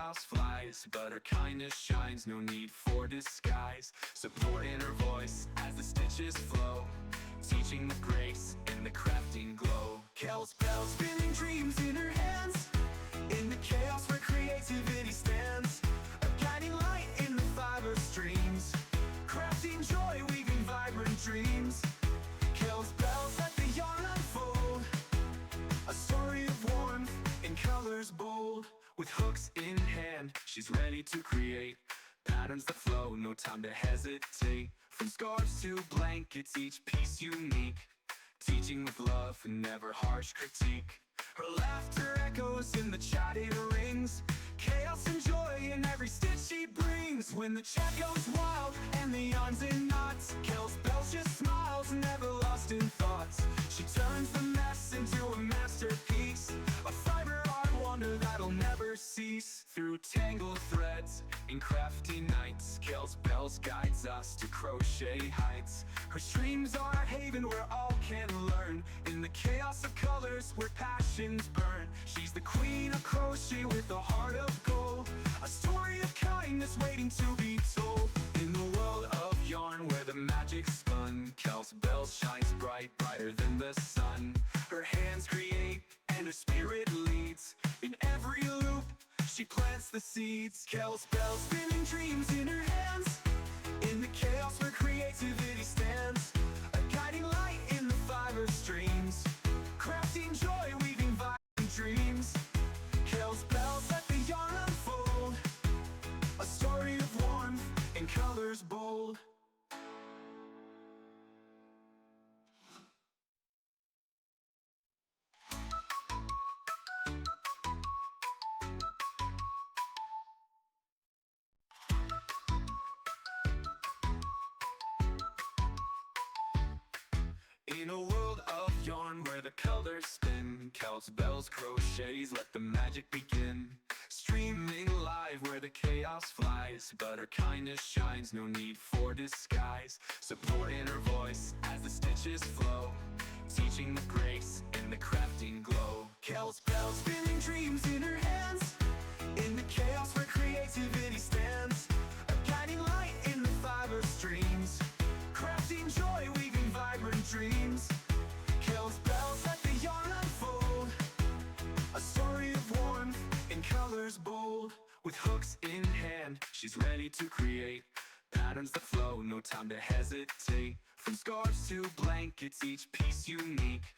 chaos flies, but her kindness shines, no need for disguise. Support in her voice as the stitches flow, teaching with grace in the crafting glow. Kel's bell spinning dreams in her hands, in the chaos where creativity stands. A guiding light in the fiber streams, crafting joy, weaving vibrant dreams. Kel's bells let the yarn unfold, a story of warmth in colors bold. With hooks in hand, she's ready to create patterns that flow, no time to hesitate. From scarves to blankets, each piece unique, teaching with love and never harsh critique. Her laughter echoes in the chatted rings, chaos and joy in every stitch she brings. When the chat goes wild and the yarn's in knots, Kel's bells just smiles, never lost in thoughts. She turns the mess into a masterpiece, a fiber art wonder that'll never cease. Through tangled threads in crafty nights, Kel's bells guides us to crochet heights. Her streams are a haven where all can learn, in the chaos of colors where passions burn. She's the queen of crochet with a heart of gold, a story of kindness waiting to be told. In the world of yarn where the magic's spun, Kel's bells shines bright, brighter than the sun. Her hands create and her spirit leads, in every loop she plants the seeds. Kel's bells spinning dreams in her hands, in the chaos where creativity stands. A guiding light in the fiber streams, crafting joy, weaving vibrant dreams. Kel's bells let the yarn unfold, a story of warmth in colors bold. In a world of yarn where the colors spin, Kel's bells crochets let the magic begin. Streaming live where the chaos flies, but her kindness shines, no need for disguise. Support in her voice as the stitches flow, teaching with grace in the crafting glow. Kel's bells spinning dreams in her hands, in the chaos where creativity stands. A guiding light in the fiber streams, crafting joy, weaving vibrant dreams. Kel's bells let the yarn unfold, a story of warmth in colors bold. With hooks in hand, she's ready to create patterns that flow, no time to hesitate. From scarves to blankets, each piece unique,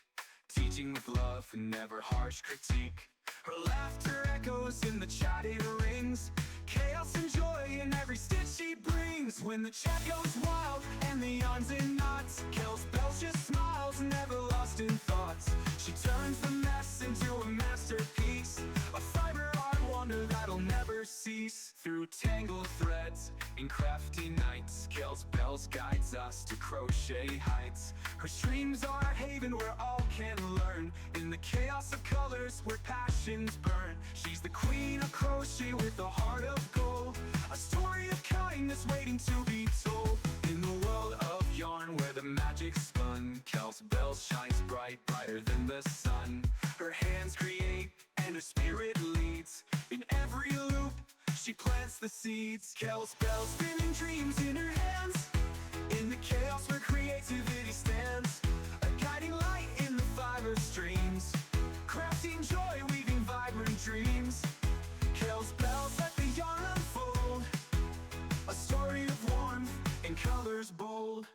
teaching with love and never harsh critique. Her laughter echoes in the chatted rings, chaos and joy in every stitch she brings. When the chat goes wild and the yarn's in knots, Kel's bells just smiles, never lost in thoughts. She turns the mess into a masterpiece, a fiber art wonder that'll never cease. Through tangled threads in crafty nights, Kel's bells guides us to crochet heights. Her streams are a haven where all can learn, in the chaos of colors where passions burn. She's the queen of crochet with a heart of gold, a story of kindness waiting to be told. In the world of yarn where the magic's spun, Kel's bells shines bright, brighter than the sun. Her hands create and her spirit leads, in every loop she plants the seeds. Kel's bells spinning dreams in her hands, in the chaos where creativity stands. A guiding light in the fiber streams, crafting joy, weaving vibrant dreams. Kel's bells let the yarn unfold, a story of warmth in colors bold.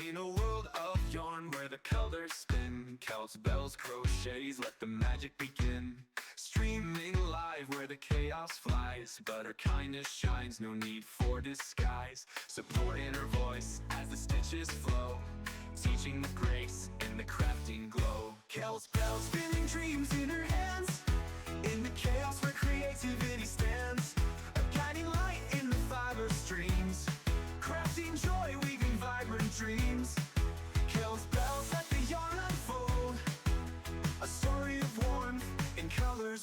In a world of yarn where the colors spin, Kel's bells crochets let the magic begin. Streaming live where the chaos flies, but her kindness shines, no need for disguise. Support in her voice as the stitches flow, teaching with grace in the crafting glow. Kel's bells spinning dreams in her hands, in the chaos where creativity stands. A guiding light in the fiber streams, crafting joy, weaving vibrant dreams. Kel's bells let the yarn unfold, a story of warmth in color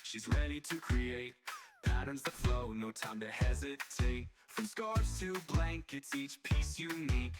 She's ready to create patterns that flow, no time to hesitate. From scarves to blankets, each piece unique,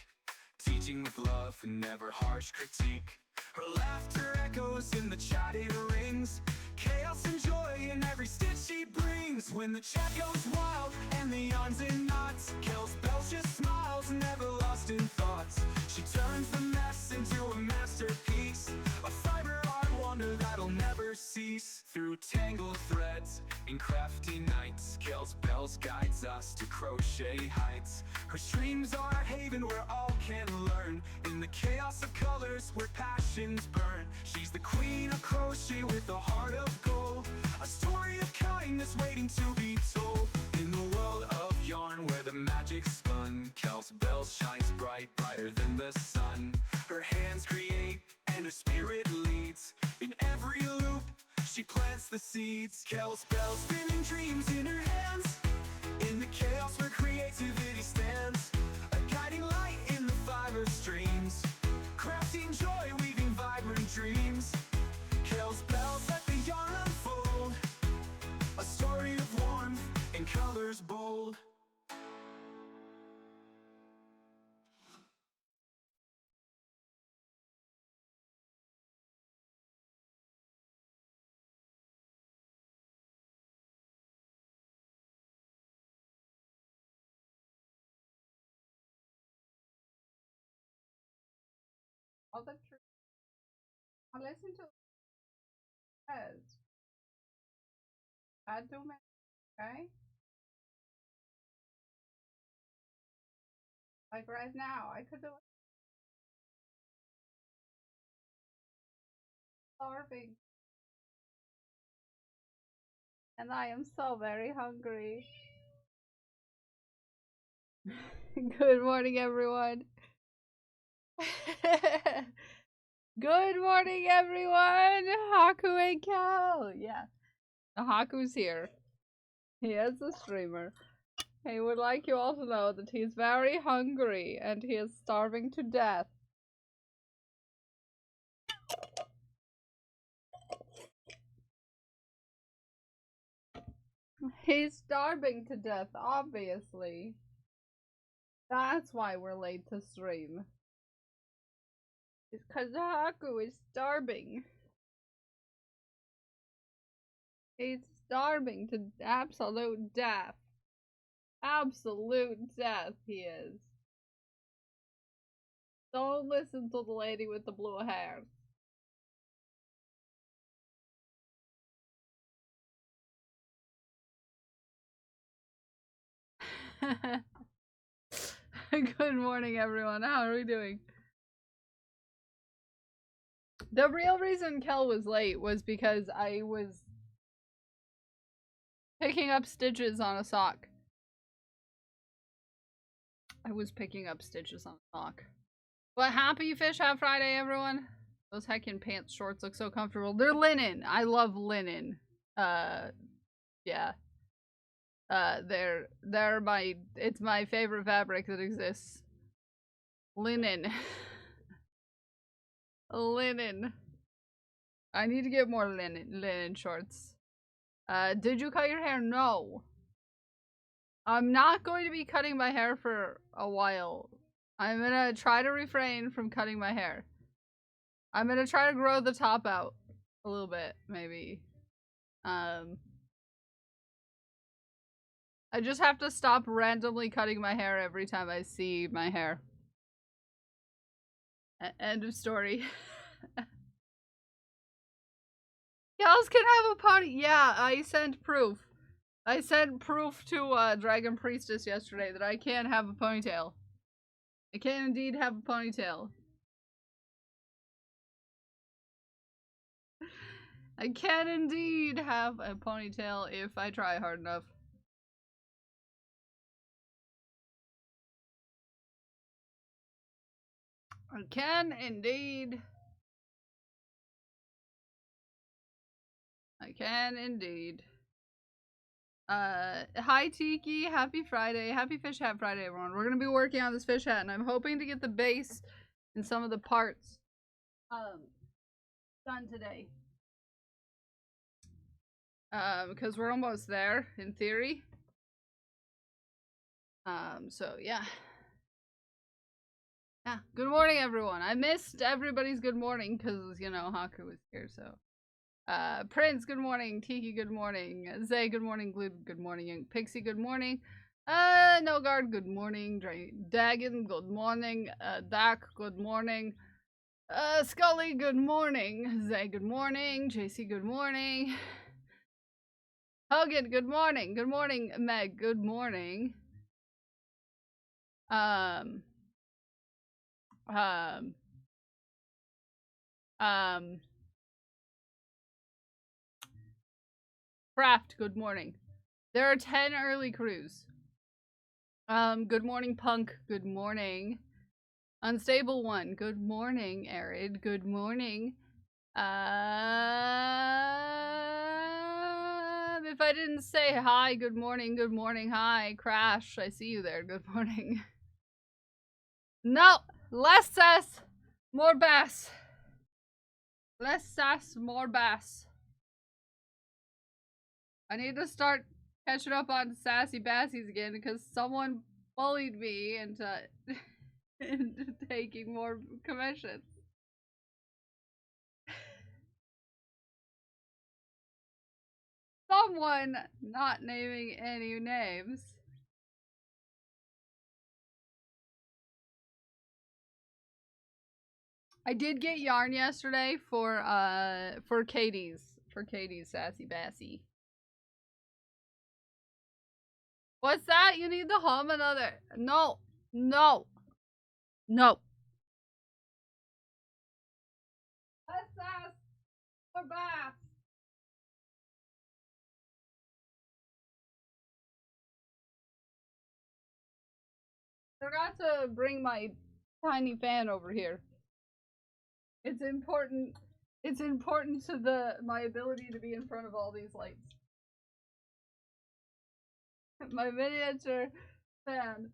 teaching with love and never harsh critique. Her laughter echoes in the chat it rings, chaos and joy in every stitch she brings. When the chat goes wild and the yawns and knots, Kel's Bells just smiles, never lost in thoughts. She turns the mess into a masterpiece, a fiber art wonder that'll never cease. Through tangled threads in crafty nights, Kel's Bells guides us to crochet heights. Her streams are a haven where all can learn, in the chaos of colors where passions burn. She's the queen of crochet with a heart of gold, a story of kindness waiting to be told. In the world of yarn where the magic's spun, Kel's Bells shines bright, brighter than the sun. Her hands create and her spirit leads, in every loop she plants the seeds. Kel's Bells spinning dreams in her hands, in the chaos where creativity stands, a guiding light in the fiber streams, crafting joy, weaving vibrant dreams. Kel's Bells let the yarn unfold, a story of warmth and colors bold. All the truth. I listen to as I do, man. Okay, like right now, I could do it. Starving, and I am so very hungry. Good morning, everyone. Good morning, everyone. Haku and Cal. Yeah, Haku's here. He is a streamer. He would like you all to know that he is very hungry and he is starving to death. He's starving to death, obviously. That's why we're late to stream. It's because Haku is starving. He's starving to absolute death. Absolute death, he is. Don't listen to the lady with the blue hair. Good morning, everyone. How are we doing? The real reason Kel was late was because I was picking up stitches on a sock. I was picking up stitches on a sock. But happy Fish Hat Friday, everyone. Those heckin' pants shorts look so comfortable. They're linen. I love linen. Yeah. It's my favorite fabric that exists. Linen. Linen. I need to get more linen shorts. Did you cut your hair? No. I'm not going to be cutting my hair for a while. I'm gonna try to refrain from cutting my hair. I'm gonna try to grow the top out a little bit, maybe. I just have to stop randomly cutting my hair every time I see my hair. End of story. Gals can have a pony. Yeah, I sent proof. I sent proof to Dragon Priestess yesterday that I can have a ponytail. I can indeed have a ponytail. I can indeed have a ponytail if I try hard enough. I can indeed. I can indeed. Hi Tiki, happy Friday. Happy Fish Hat Friday, everyone. We're gonna be working on this fish hat, and I'm hoping to get the base and some of the parts done today. Because we're almost there, in theory. So yeah. Yeah, good morning, everyone. I missed everybody's good morning because, you know, Haku was here, so. Prince, good morning. Tiki, good morning. Zay, good morning. Glib, good morning. Pixie, good morning. Nogard, good morning. Dagon, good morning. Dak, good morning. Scully, good morning. Zay, good morning. JC, good morning. Hogan, good morning. Good morning, Meg, good morning. Um, Craft, good morning. There are 10 early crews. Good morning, Punk. Good morning. Unstable one. Good morning, Arid. Good morning. If I didn't say hi, good morning, hi, Crash. I see you there. Good morning. No, less sass, more bass. Less sass, more bass. I need to start catching up on sassy bassies again because someone bullied me into, into taking more commissions. Someone, not naming any names. I did get yarn yesterday for Katie's sassy bassy. What's that? You need to hum another. No. No. No. That's sass for bass. Forgot to bring my tiny fan over here. It's important. It's important to my ability to be in front of all these lights. My miniature fan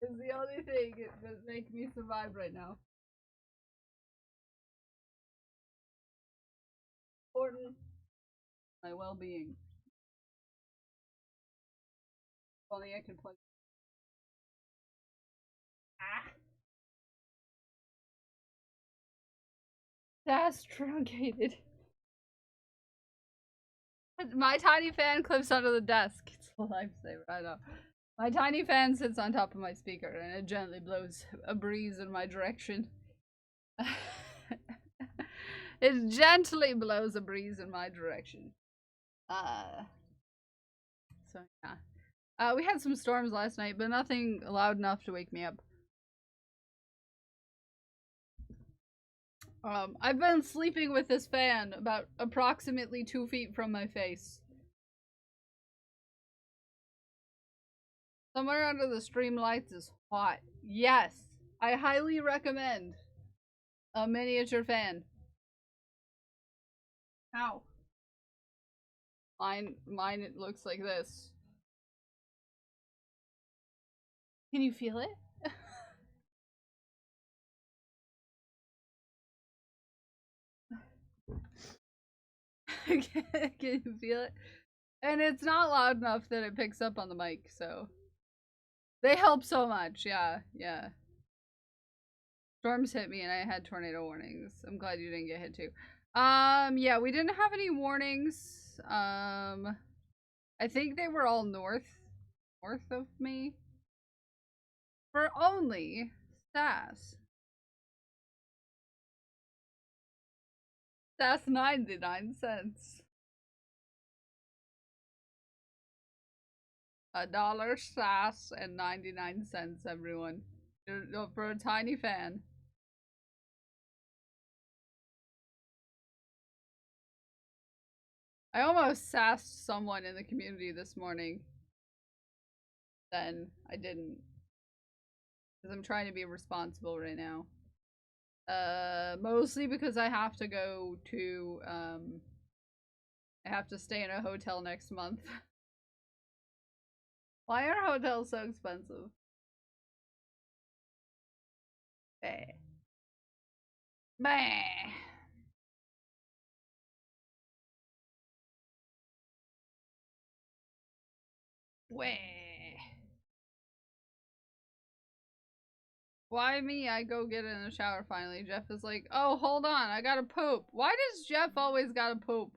is the only thing that makes me survive right now. Important. My well-being. Only I can plug. Ah. That's truncated. My tiny fan clips under the desk. It's a lifesaver, I know. My tiny fan sits on top of my speaker and it gently blows a breeze in my direction. It gently blows a breeze in my direction. So yeah. We had some storms last night, but nothing loud enough to wake me up. I've been sleeping with this fan about approximately 2 feet from my face. Somewhere under the stream lights is hot. Yes, I highly recommend a miniature fan. How? Mine it looks like this. Can you feel it? Can you feel it? And it's not loud enough that it picks up on the mic, so they help so much. Yeah, yeah. Storms hit me and I had tornado warnings. I'm glad you didn't get hit too. Yeah, we didn't have any warnings. I think they were all north of me. For only Sass. Sass 99 cents. $1 Sass and 99 cents, everyone. For a tiny fan. I almost sassed someone in the community this morning. Then I didn't. Because I'm trying to be responsible right now. Mostly because I have to go to, I have to stay in a hotel next month. Why are hotels so expensive? Bah. Bah. Way. Why me? I go get in the shower finally. Jeff is like, oh, hold on, I gotta poop. Why does Jeff always gotta poop?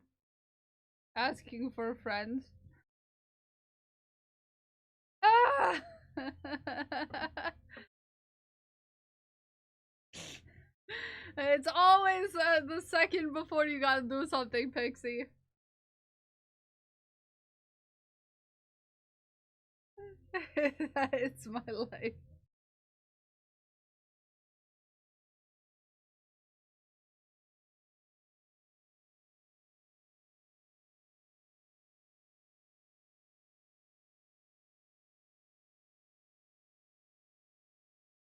Asking for a friend. Ah! It's always the second before you gotta do something, Pixie. It's my life.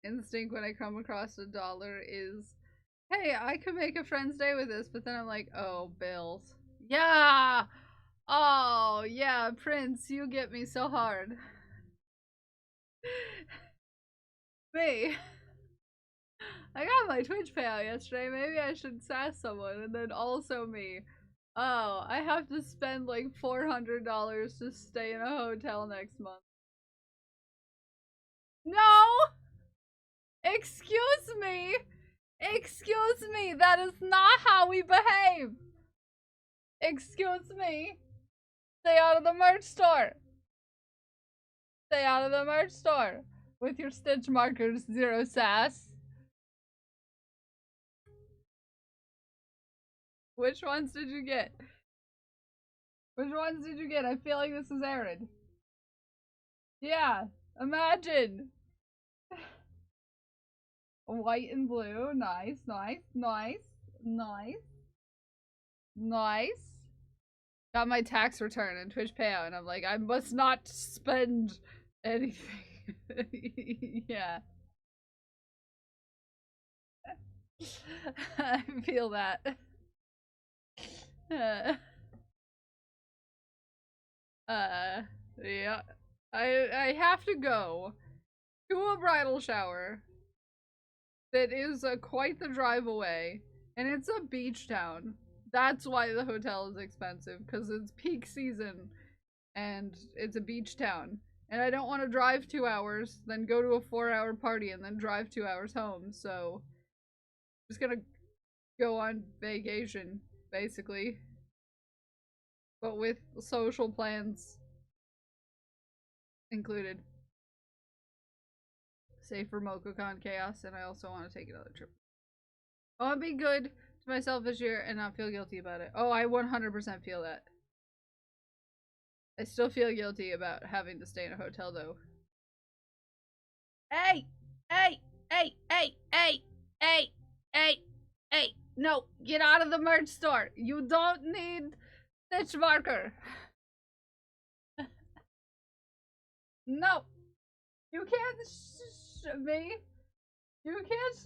Instinct when I come across $1 is, hey, I could make a friend's day with this, but then I'm like, oh, bills. Yeah! Oh, yeah, Prince, you get me so hard. Me. I got my Twitch payout yesterday. Maybe I should sass someone, and then also me. Oh, I have to spend like $400 to stay in a hotel next month. No! Excuse me! Excuse me! That is not how we behave! Excuse me! Stay out of the merch store! Stay out of the merch store! With your stitch markers, Zero Sass. Which ones did you get? Which ones did you get? I feel like this is arid. Yeah, imagine! White and blue, nice, nice, nice, nice, nice. Got my tax return and Twitch payout, and I'm like, I must not spend anything. Yeah. I feel that. Yeah. I have to go to a bridal shower that is quite the drive away, and it's a beach town. That's why the hotel is expensive, because it's peak season and it's a beach town. And I don't want to drive 2 hours, then go to a 4-hour party, and then drive 2 hours home, so I'm just gonna go on vacation, basically. But with social plans included. Save for MokoCon Chaos, and I also want to take another trip. I want to be good to myself this year and not feel guilty about it. Oh, I 100% feel that. I still feel guilty about having to stay in a hotel, though. Hey! Hey! Hey! Hey! Hey! Hey! Hey! Hey! No! Get out of the merch store! You don't need stitch marker! No! You can't me! You can't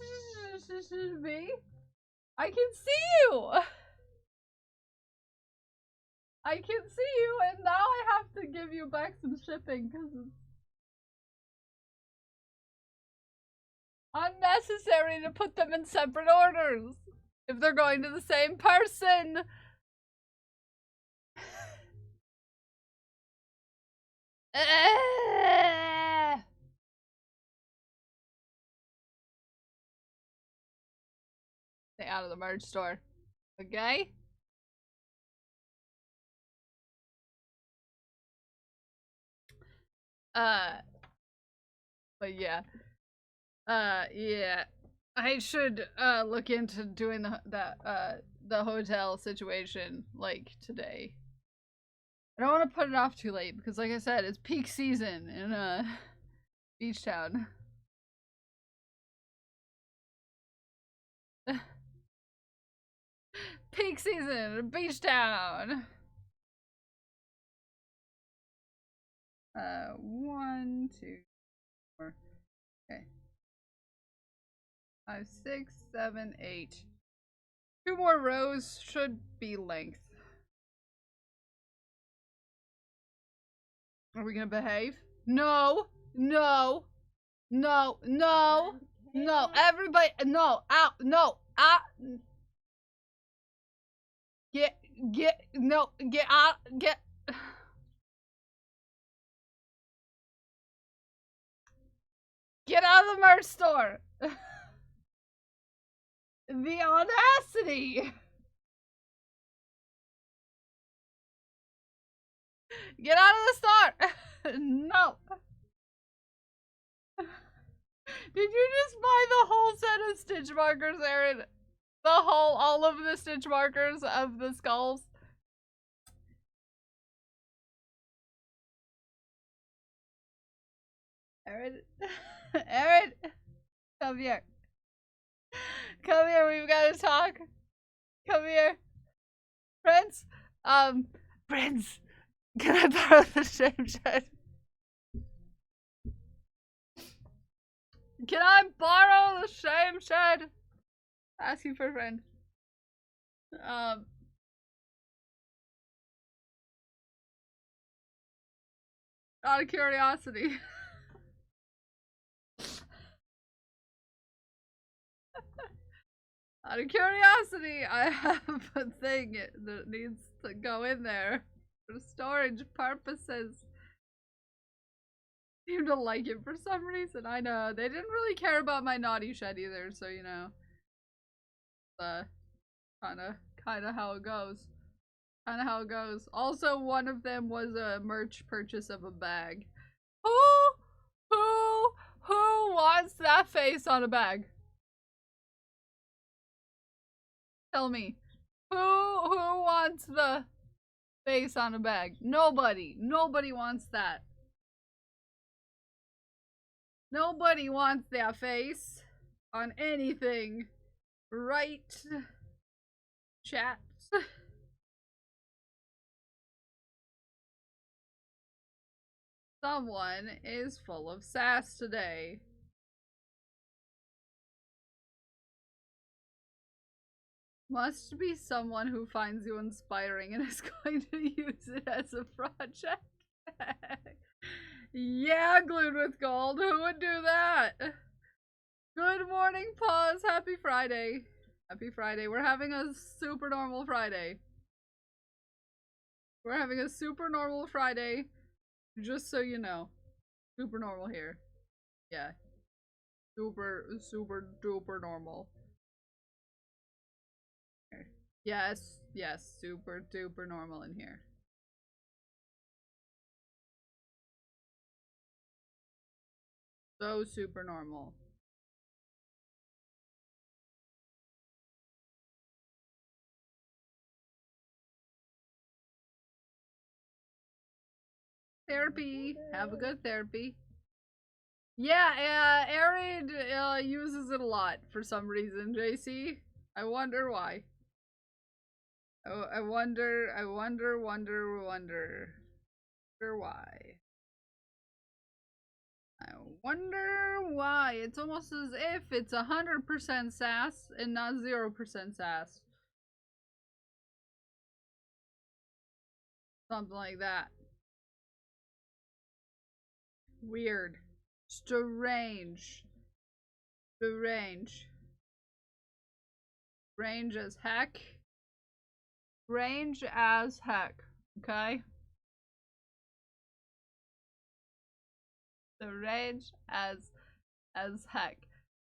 me! I can see you! I can see you, and now I have to give you back some shipping because it's unnecessary to put them in separate orders if they're going to the same person. Stay out of the merch store, okay? But yeah. Yeah. I should look into doing the hotel situation like today. I don't want to put it off too late because, like I said, it's peak season in beach town. Peak season, beach town. 1, 2, 4. Okay. 5, 6, 7, 8. 2 more rows should be length. Are we gonna behave? No! No! No! No! No! Everybody! No! Out! No! Out! Get! No! Get out! Get! Get out of the merch store! The audacity! Get out of the store! No! Did you just buy the whole set of stitch markers, Aaron? All of the stitch markers of the skulls? Aaron? Aaron? Come here. Come here, we've got to talk. Come here. Prince? Prince, can I borrow the shame shed? Can I borrow the shame shed? Asking for a friend. Out of curiosity. Out of curiosity, I have a thing that needs to go in there for storage purposes. Seem to like it for some reason. I know they didn't really care about my naughty shed either, so you know, kind of how it goes. Kind of how it goes. Also, one of them was a merch purchase of a bag. Who wants that face on a bag? Tell me, who wants the face on a bag? Nobody. Nobody wants that. Nobody wants their face on anything. Right? Chat. Someone is full of sass today. Must be someone who finds you inspiring and is going to use it as a project. Yeah, glued with gold. Who would do that? Good morning, Pause. Happy Friday. Happy Friday. We're having a super normal Friday. We're having a super normal Friday. Just so you know. Super normal here. Yeah. Super duper normal. Yes, yes, super duper normal in here. So super normal. Therapy. Have a good therapy. Yeah, Arid uses it a lot for some reason, JC. I wonder why. Oh, I wonder why. I wonder why. It's almost as if it's 100% sass and not 0% sass. Something like that. Weird. Strange. Strange. Strange as heck. Strange as heck. Okay? Strange as heck.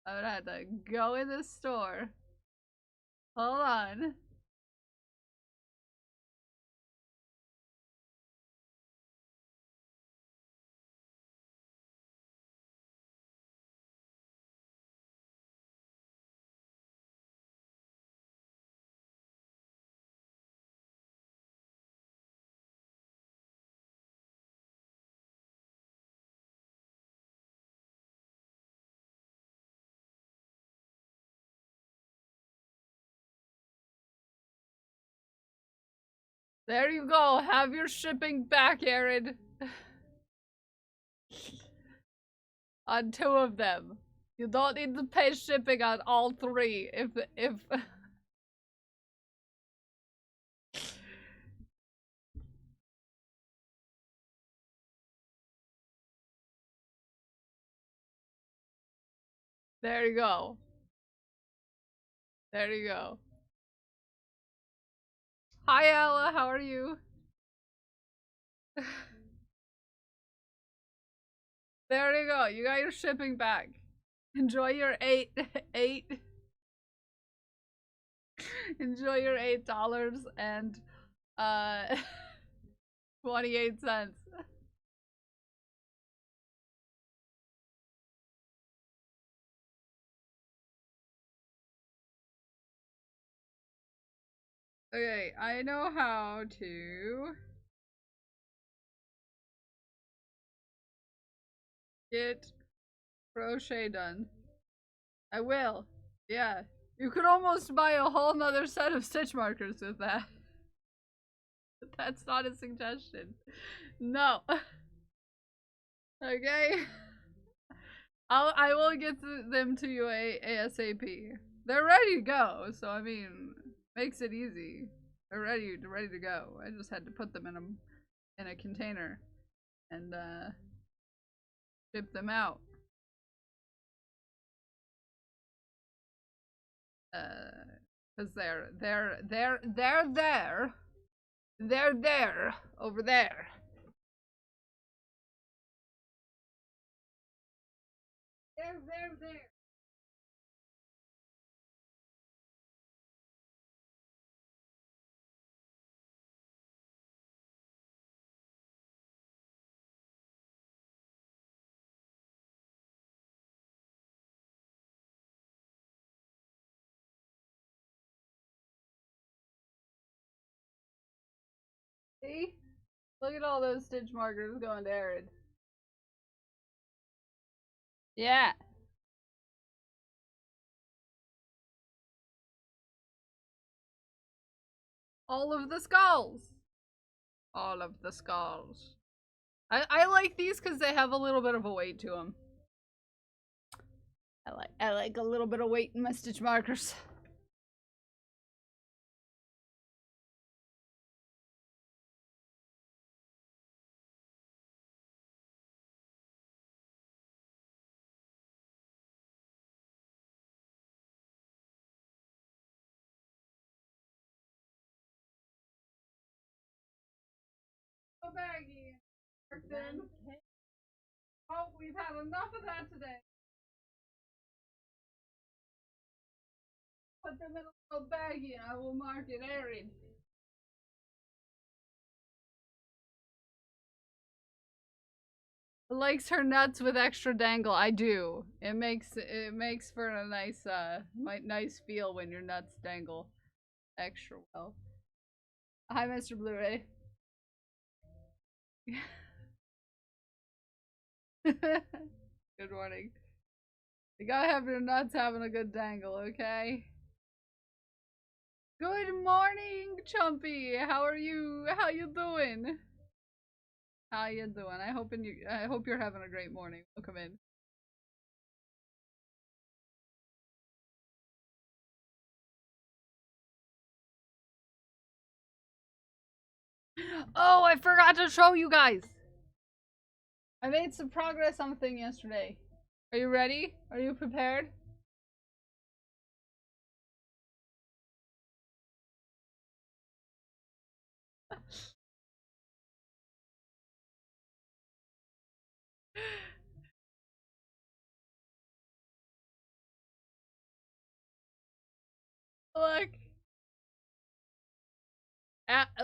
I'm gonna have to go in the store. Hold on. There you go. Have your shipping back, Arid. On 2 of them. You don't need to pay shipping on all 3 if There you go. There you go. Hi Ella, how are you? There you go. You got your shipping back. Enjoy your eight. Enjoy your $8 and uh 28 cents. Okay, I know how to get crochet done. I will. Yeah. You could almost buy a whole nother set of stitch markers with that. That's not a suggestion. No. Okay. I will get them to you ASAP. They're ready to go, so I mean, makes it easy. They're ready to go. I just had to put them in a container and ship them out. Cause they're there over there. There. See? Look at all those stitch markers going to Arid. Yeah. All of the skulls. All of the skulls. I like these because they have a little bit of a weight to them. I like a little bit of weight in my stitch markers. So baggy. Oh, we've had enough of that today. Put them in a little baggie and I will mark it Arid. Likes her nuts with extra dangle. I do. It makes for a nice feel when your nuts dangle extra well. Hi, Mr. Blu-ray. Good morning. You gotta have your nuts having a good dangle, okay? Good morning, Chumpy. How are you? How you doing? How you doing? I hope you're having a great morning. Welcome in. Oh, I forgot to show you guys. I made some progress on the thing yesterday. Are you ready? Are you prepared? Look.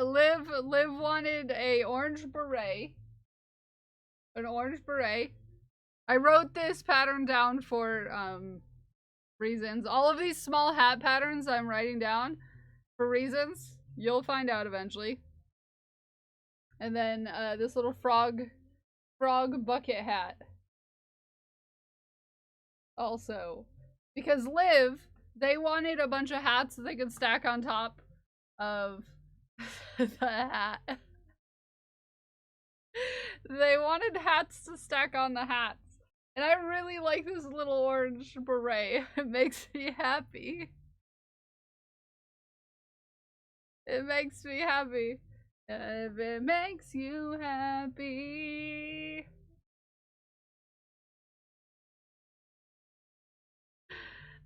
Liv wanted a orange beret. An orange beret. I wrote this pattern down for reasons. All of these small hat patterns I'm writing down for reasons. You'll find out eventually. And then this little frog bucket hat. Also. Because Liv, they wanted a bunch of hats that they could stack on top of the hat. They wanted hats to stack on the hats. And I really like this little orange beret. It makes me happy. It makes me happy. If it makes you happy.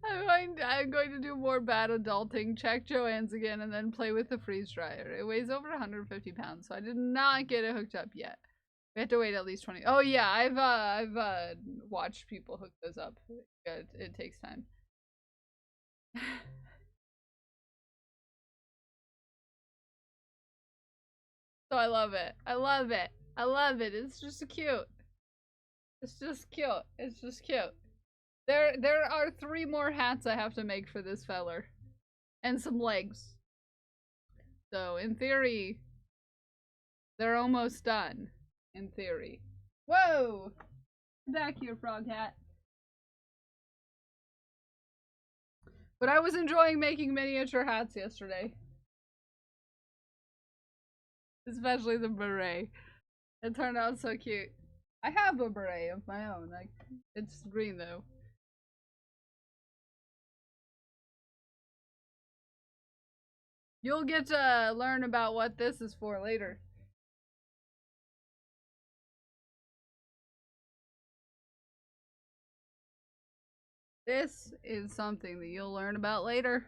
I'm going to do more bad adulting, check Joanne's again, and then play with the freeze dryer. It weighs over 150 pounds, so I did not get it hooked up yet. We have to wait at least 20. Oh yeah, I've watched people hook those up. It takes time. So I love it. I love it. I love it. It's just cute. It's just cute. It's just cute. There are 3 more hats I have to make for this feller. And some legs. So in theory, they're almost done. In theory. Whoa! Back here, frog hat. But I was enjoying making miniature hats yesterday. Especially the beret. It turned out so cute. I have a beret of my own. Like, it's green though. You'll get to learn about what this is for later. This is something that you'll learn about later.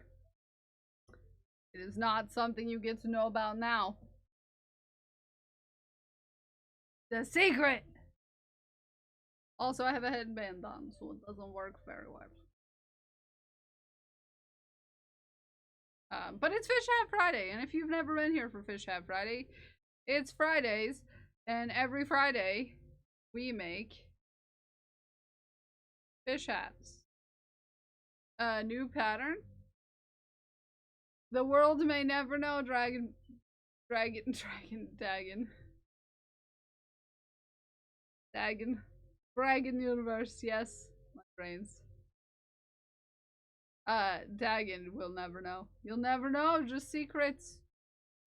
It is not something you get to know about now. The secret! Also, I have a headband on, so it doesn't work very well. But it's Fish Hat Friday, and if you've never been here for Fish Hat Friday, it's Fridays, and every Friday we make fish hats. New pattern. The world may never know, Dragon, Dagon. Dragon universe, yes. My brains. Dagon will never know. You'll never know, just secrets.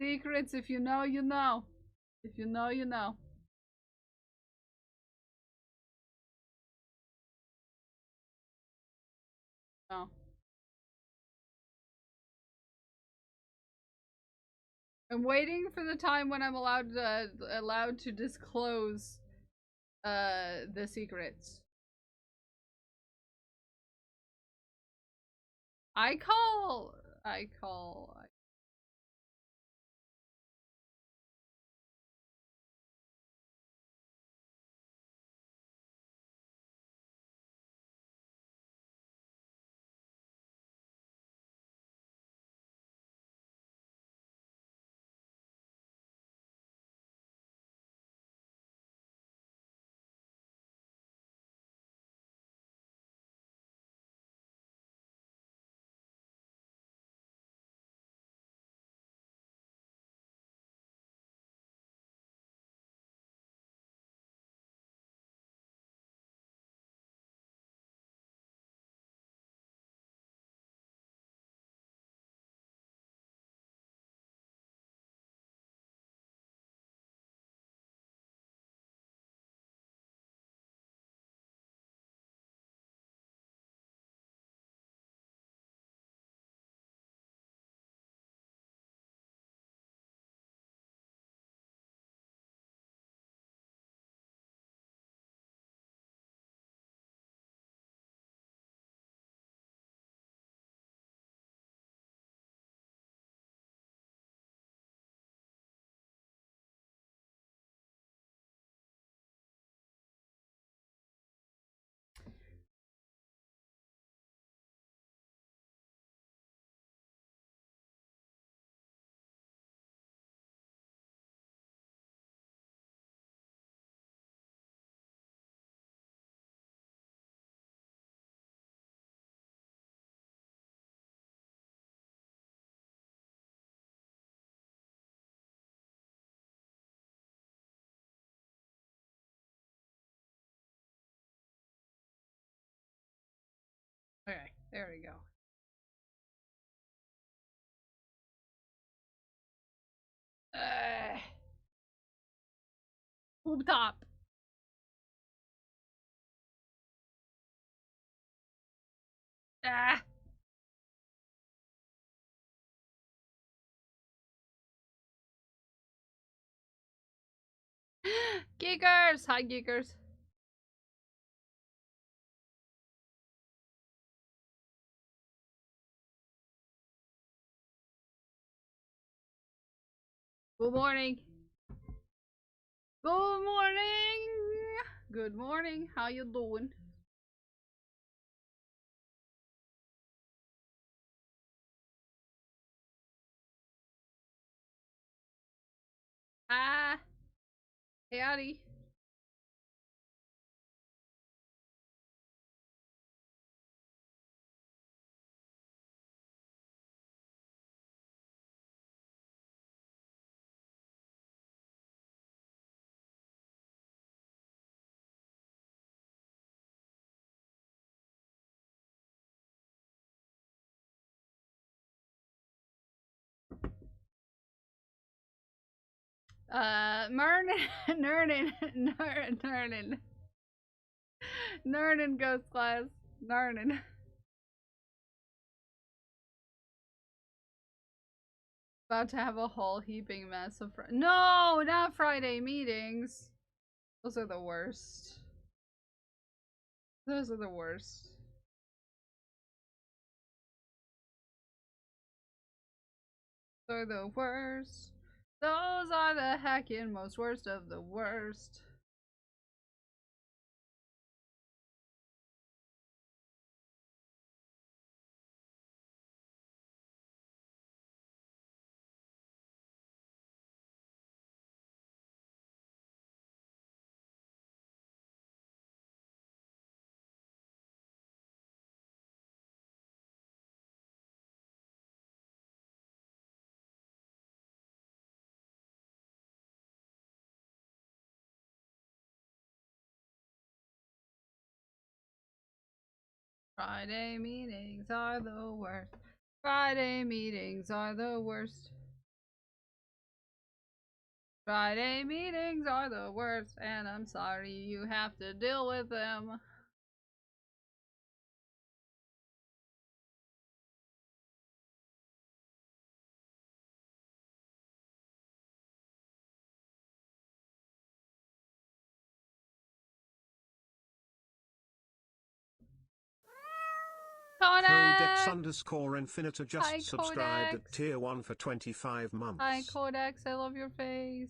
Secrets, if you know, you know. If you know, you know. Oh. I'm waiting for the time when I'm allowed to disclose the secrets. I call Okay, there we go. Poop top. Ah. Geekers! Hi, geekers. Good morning. Good morning. Good morning. How you doing? Ah, howdy. Mernin, Nernin, Nernin, Nernin ghost class, Nernin. About to have a whole heaping mess of no, not Friday meetings. Those are the worst. Those are the worst. Those are the worst. Those are the hacking most worst of the worst. Friday meetings are the worst. Friday meetings are the worst. Friday meetings are the worst, and I'm sorry you have to deal with them. Codex Kodak! underscore Infinita just Hi, subscribed at Codex. tier 1 for 25 months. Hi, Codex. I love your face.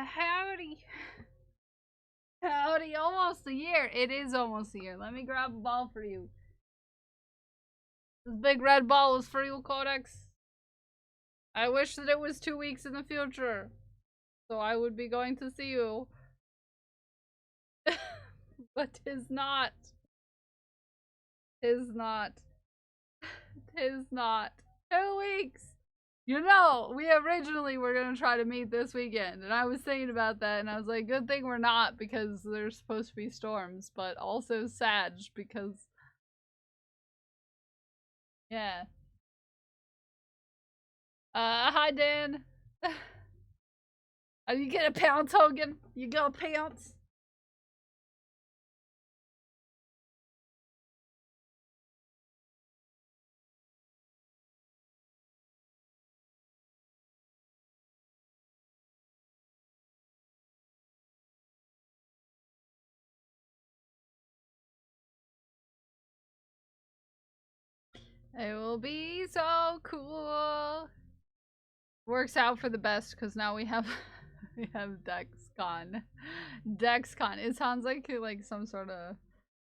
Howdy. Howdy, almost a year. It is almost a year. Let me grab a ball for you. This big red ball is for you, Codex. I wish that it was 2 weeks in the future. So I would be going to see you. But 'tis not. 'Tis not. 'Tis not. 2 weeks! You know, we originally were gonna try to meet this weekend, and I was thinking about that, and I was like, good thing we're not, because there's supposed to be storms, but also sad, because... Yeah. Hi, Dan. Are you gonna pounce, Hogan? You gonna pounce? It will be so cool. Works out for the best, because now we have we have DexCon. DexCon. It sounds like some sort of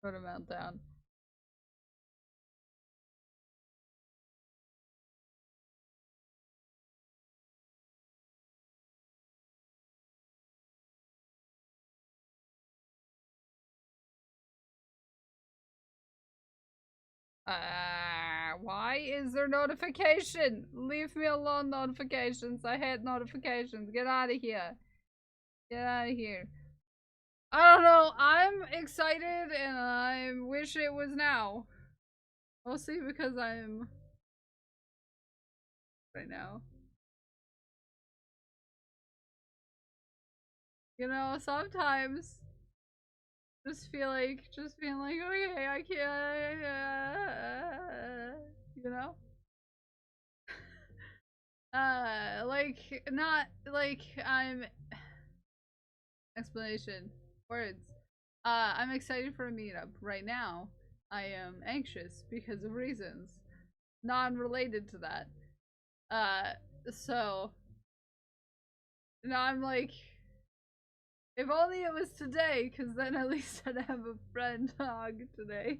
meltdown. Why is there notification? Leave me alone, notifications. I hate notifications. Get out of here. Get out of here. I don't know. I'm excited and I wish it was now. Mostly because I'm right now. You know, sometimes just being like, okay, I can't, you know? Like, not, like, I'm, explanation, words. I'm excited for a meetup. Right now, I am anxious because of reasons non-related to that. So, now I'm like, if only it was today, because then at least I'd have a friend hug today.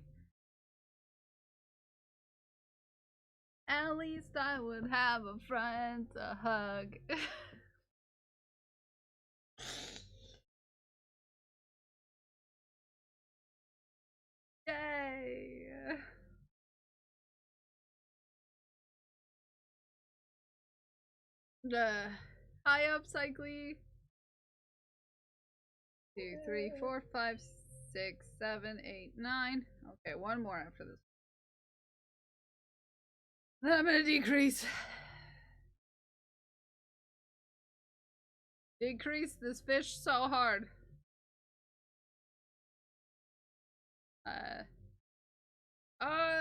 At least I would have a friend to hug. Yay! High up, Cycly. 2, 3, 4, 5, 6, 7, 8, 9. Okay, one more after this. Then I'm gonna decrease. Decrease this fish so hard.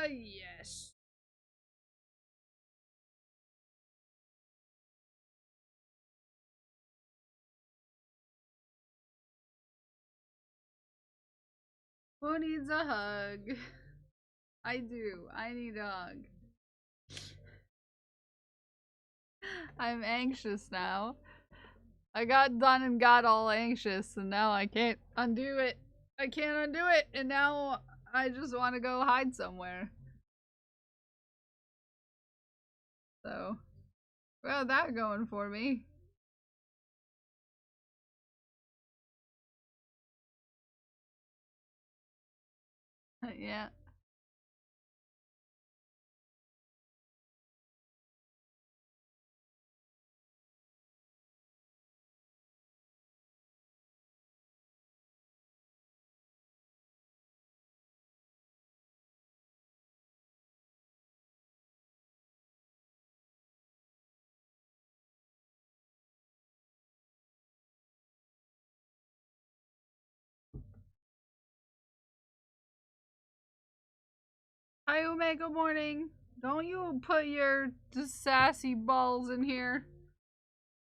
Yes. Who needs a hug? I do. I need a hug. I'm anxious now. I got done and got all anxious, and now I can't undo it. I can't undo it, and now I just want to go hide somewhere. So, well, that going for me. Yeah. Hi, Omega Morning. Don't you put your sassy balls in here.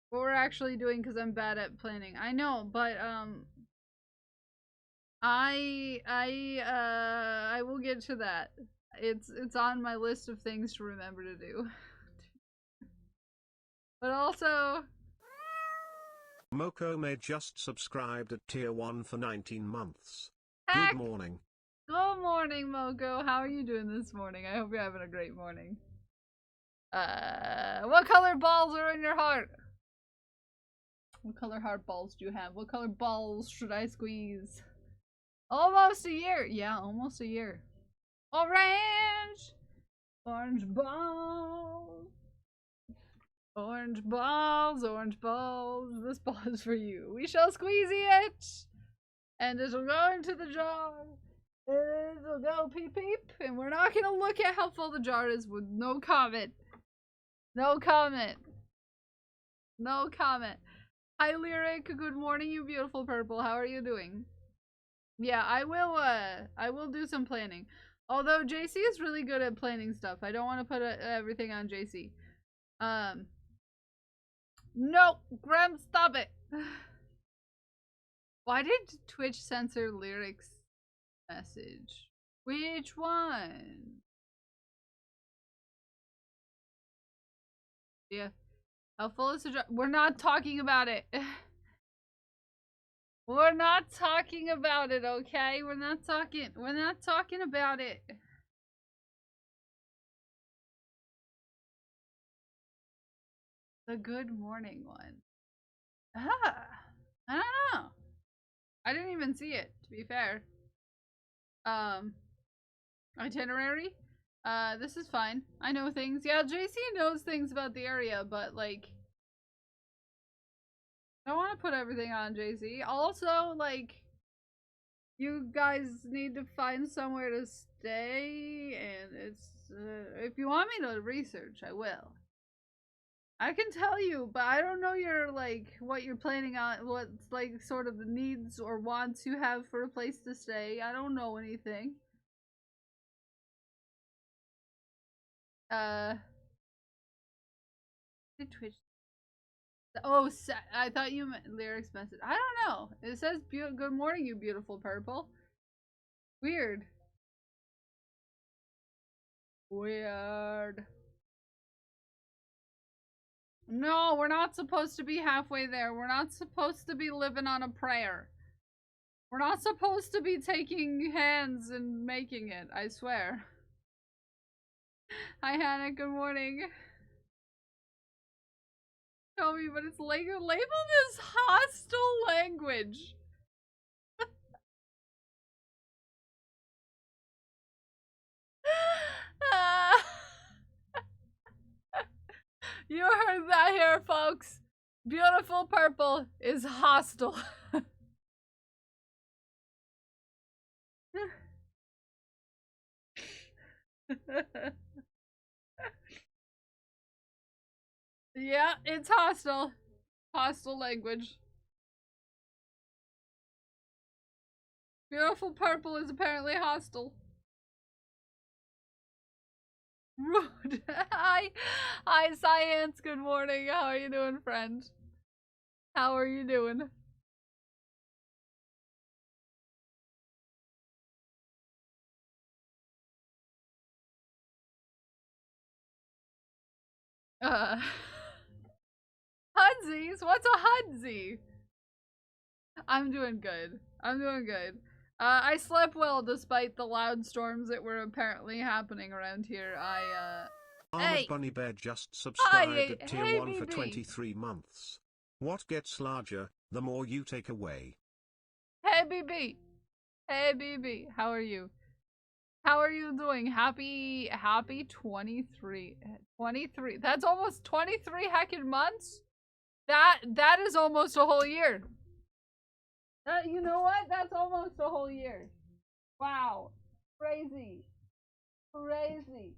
What we're actually doing, because I'm bad at planning. I know, but I will get to that. It's on my list of things to remember to do. But also, Moko may just subscribed at tier 1 for 19 months. heck! Good morning. Good morning, Moko. How are you doing this morning? I hope you're having a great morning. What color balls are in your heart? What color heart balls do you have? What color balls should I squeeze? Almost a year. Yeah, almost a year. Orange! Orange balls. Orange balls, orange balls. This ball is for you. We shall squeeze it! And it'll go into the jar. It'll go peep peep. And we're not gonna look at how full the jar is with no comment. No comment. No comment. Hi Lyric, good morning you beautiful purple. How are you doing? Yeah, I will do some planning. Although JC is really good at planning stuff. I don't want to put everything on JC. No, Graham, stop it. Why did Twitch censor Lyric's message? Which one? Yeah. How full is the jar? We're not talking about it. We're not talking about it, okay? We're not talking about it. The good morning one. Ah, I don't know. I didn't even see it, to be fair. Itinerary? This is fine. I know things. Yeah, JC knows things about the area, but like, I don't want to put everything on JC. Also, like, you guys need to find somewhere to stay, and it's, if you want me to research, I will. I can tell you, but I don't know your, like, what you're planning on, what's, like, sort of the needs or wants you have for a place to stay. I don't know anything. Twitch. Oh, I thought you meant lyrics message. I don't know. It says, good morning, you beautiful purple. Weird. Weird. No, we're not supposed to be halfway there. We're not supposed to be living on a prayer. We're not supposed to be taking hands and making it, I swear. Hi, Hannah, good morning. Tell me, but it's like labeled as hostile language. You heard that here, folks. Beautiful purple is hostile. Yeah, it's hostile. Hostile language. Beautiful purple is apparently hostile. Rude. Hi, Science. Good morning. How are you doing, friend? How are you doing? Hudsies? What's a Hudsie? I'm doing good. I'm doing good. I slept well despite the loud storms that were apparently happening around here. Armored Hey! Bunny Bear just subscribed at tier Hey, 1 for BB. 23 months. What gets larger, the more you take away. Hey, BB! Hey, BB! How are you? How are you doing? Happy 23. 23. That's almost 23 heckin' months? That is almost a whole year. You know what? That's almost a whole year. Wow. Crazy. Crazy.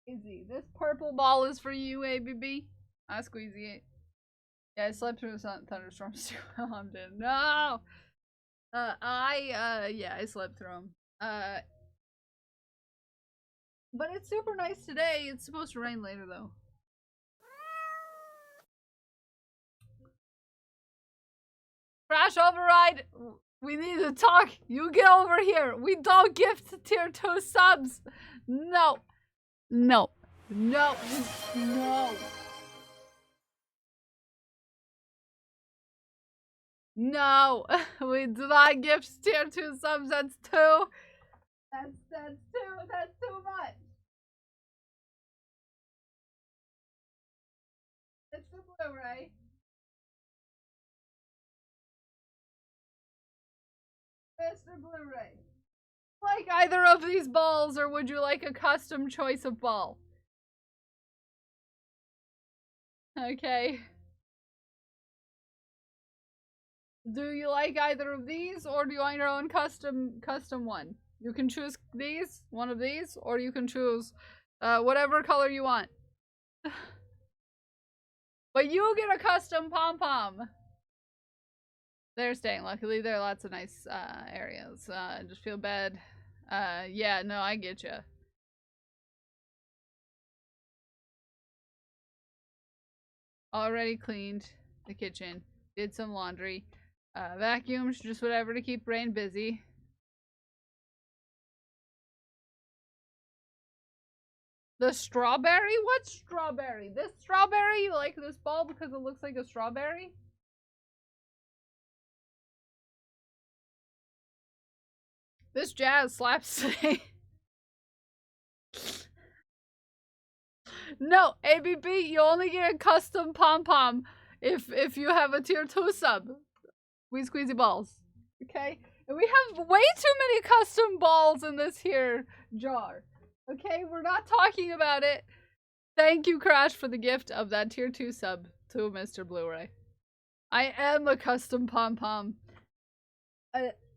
Crazy. This purple ball is for you, ABB. I squeezy it. Yeah, I slept through the thunderstorms too. I'm dead. No! Yeah, I slept through them. But it's super nice today. It's supposed to rain later, though. Crash Override! We need to talk! You get over here! We don't gift tier 2 subs! No! No! No! No! No! We do not gift tier 2 subs, that's too! That's too much! It's the Blu-ray. Mr. Blu-ray. Like either of these balls, or would you like a custom choice of ball? Okay. Do you like either of these, or do you want your own custom one? You can choose these, one of these, or you can choose whatever color you want. But you get a custom pom-pom. They're staying, luckily. There are lots of nice areas. I just feel bad. Yeah, no, I get you. Already cleaned the kitchen. Did some laundry. Vacuumed, just whatever to keep brain busy. The strawberry? What strawberry? This strawberry? You like this ball because it looks like a strawberry? This jazz slaps today. No, ABB, you only get a custom pom-pom if you have a tier 2 sub. We squeezy balls. Okay? And we have way too many custom balls in this here jar. Okay, we're not talking about it. Thank you, Crash, for the gift of that tier 2 sub to Mr. Blu-ray. I am a custom pom-pom.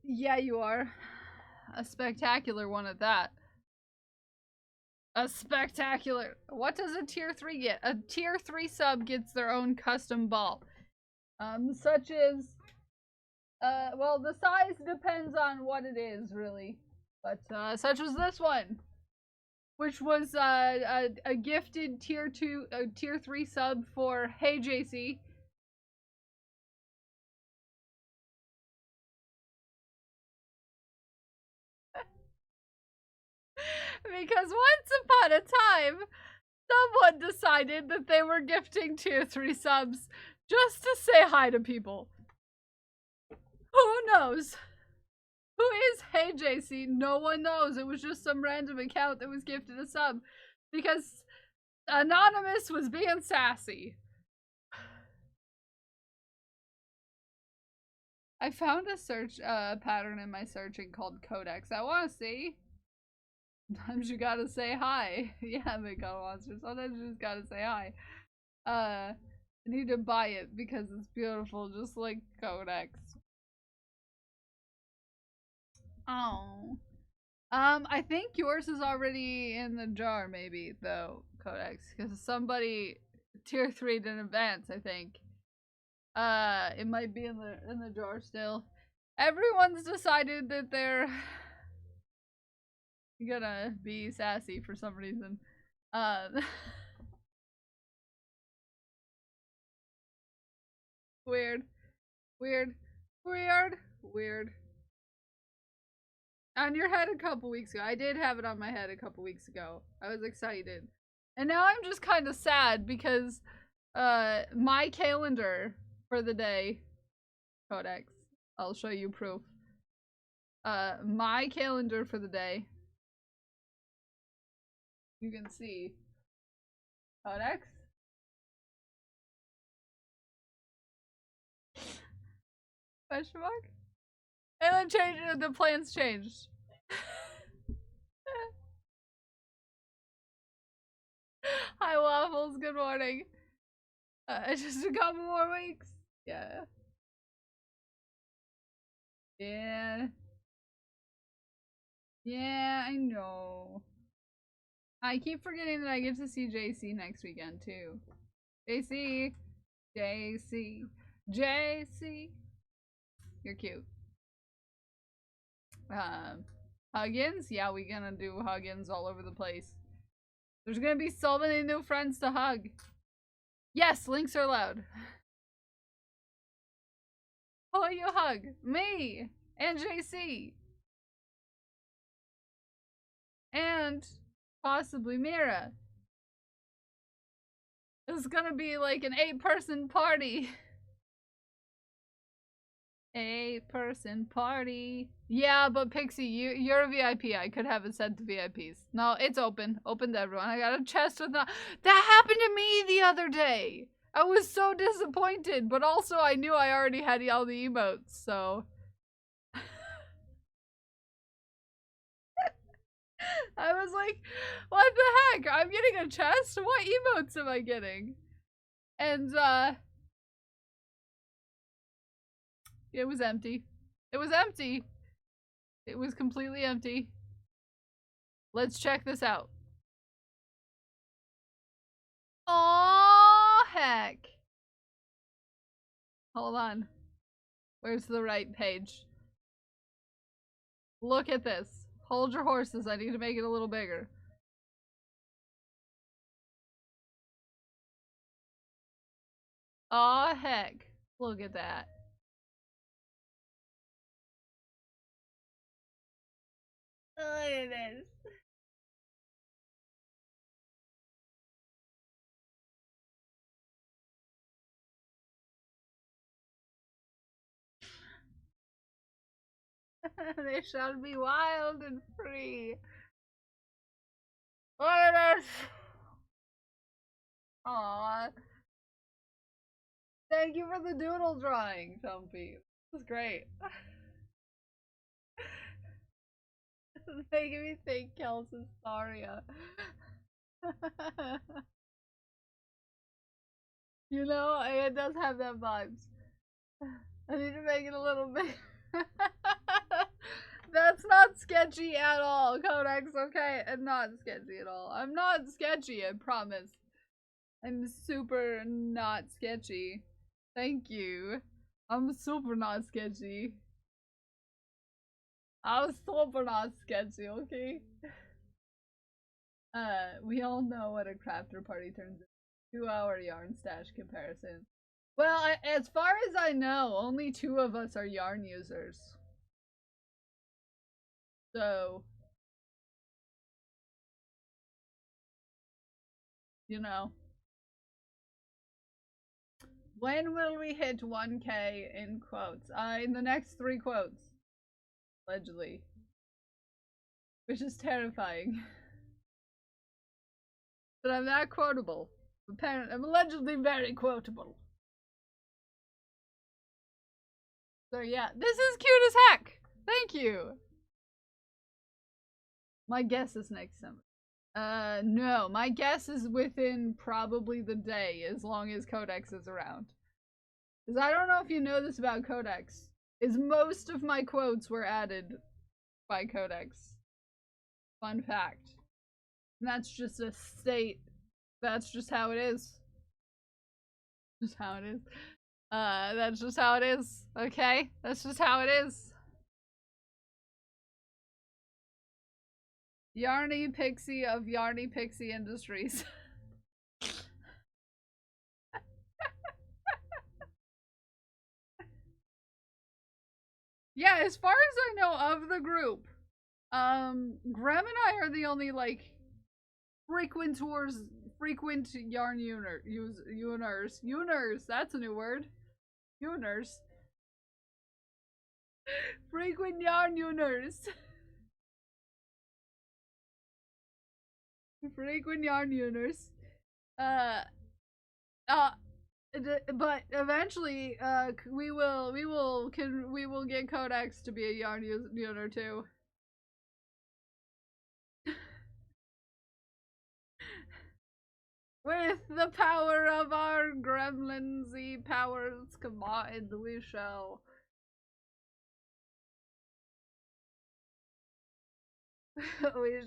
Yeah, you are. A spectacular one at that. A spectacular. What does a tier 3 get? A tier 3 sub gets their own custom ball. Such as, well, the size depends on what it is, really. But, such as this one, which was, a gifted tier 3 sub for Hey JC. Because once upon a time, someone decided that they were gifting tier 3 subs just to say hi to people. Who knows? Who is Hey JC? No one knows. It was just some random account that was gifted a sub because Anonymous was being sassy. I found a search pattern in my searching called Codex. I want to see. Sometimes you gotta say hi. Yeah, Big God Monster. Sometimes you just gotta say hi. I need to buy it because it's beautiful, just like Codex. Oh. I think yours is already in the jar, maybe, though, Codex. Because somebody tier 3'd in advance, I think. It might be in the jar still. Everyone's decided that they're gonna be sassy for some reason. Weird. Weird. Weird. Weird. On your head a couple weeks ago. I did have it on my head a couple weeks ago. I was excited. And now I'm just kind of sad because my calendar for the day, Codex, I'll show you proof. My calendar for the day, you can see, Codex. Question mark? And then changed, the plans changed. Hi Waffles, good morning. Just a couple more weeks. Yeah. Yeah. Yeah, I know. I keep forgetting that I get to see JC next weekend too. JC. JC. JC. You're cute. Huggins? Yeah, we gonna do Huggins all over the place. There's gonna be so many new friends to hug. Yes, links are allowed. Who will you hug? Me! And JC! And possibly Mira. It's gonna be like an 8-person party. 8-person party. Yeah, but Pixie, you're a VIP. I could have it set to VIPs. No, it's open. Open to everyone. I got a chest with that happened to me the other day. I was so disappointed, but also I knew I already had all the emotes, so. I was like, what the heck? I'm getting a chest? What emotes am I getting? And, it was empty. It was empty. It was completely empty. Let's check this out. Oh heck. Hold on. Where's the right page? Look at this. Hold your horses. I need to make it a little bigger. Oh heck. Look at that. Look at this. They shall be wild and free. Look at this. Aww. Thank you for the doodle drawing, Tumpy. This is great. Making me think Kelsey's Saria. You know, it does have that vibes. I need to make it a little bit. That's not sketchy at all, Codex, okay? And not sketchy at all. I'm not sketchy, I promise. I'm super not sketchy. Thank you. I'm super not sketchy. I'm super not sketchy, okay? We all know what a crafter party turns into. 2-hour yarn stash comparison. Well, as far as I know, only 2 of us are yarn users. So, you know. When will we hit 1K in quotes? In the next 3 quotes. Allegedly. Which is terrifying. But I'm that quotable. Apparently, I'm allegedly very quotable. So yeah, this is cute as heck! Thank you! My guess is next summer. No. My guess is within probably the day, as long as Codex is around. Because I don't know if you know this about Codex, is most of my quotes were added by Codex. Fun fact. And that's just a state. That's just how it is. Just how it is. That's just how it is. Okay? That's just how it is. Yarny Pixie of Yarny Pixie Industries. Yeah, as far as I know of the group, Graham and I are the only, like, frequent yarn uners, that's a new word. Uners. Frequent yarn uners. Frequent yarn uners. But eventually, we will get Codex to be a yarn user too. With the power of our gremlin-y powers combined, we shall. we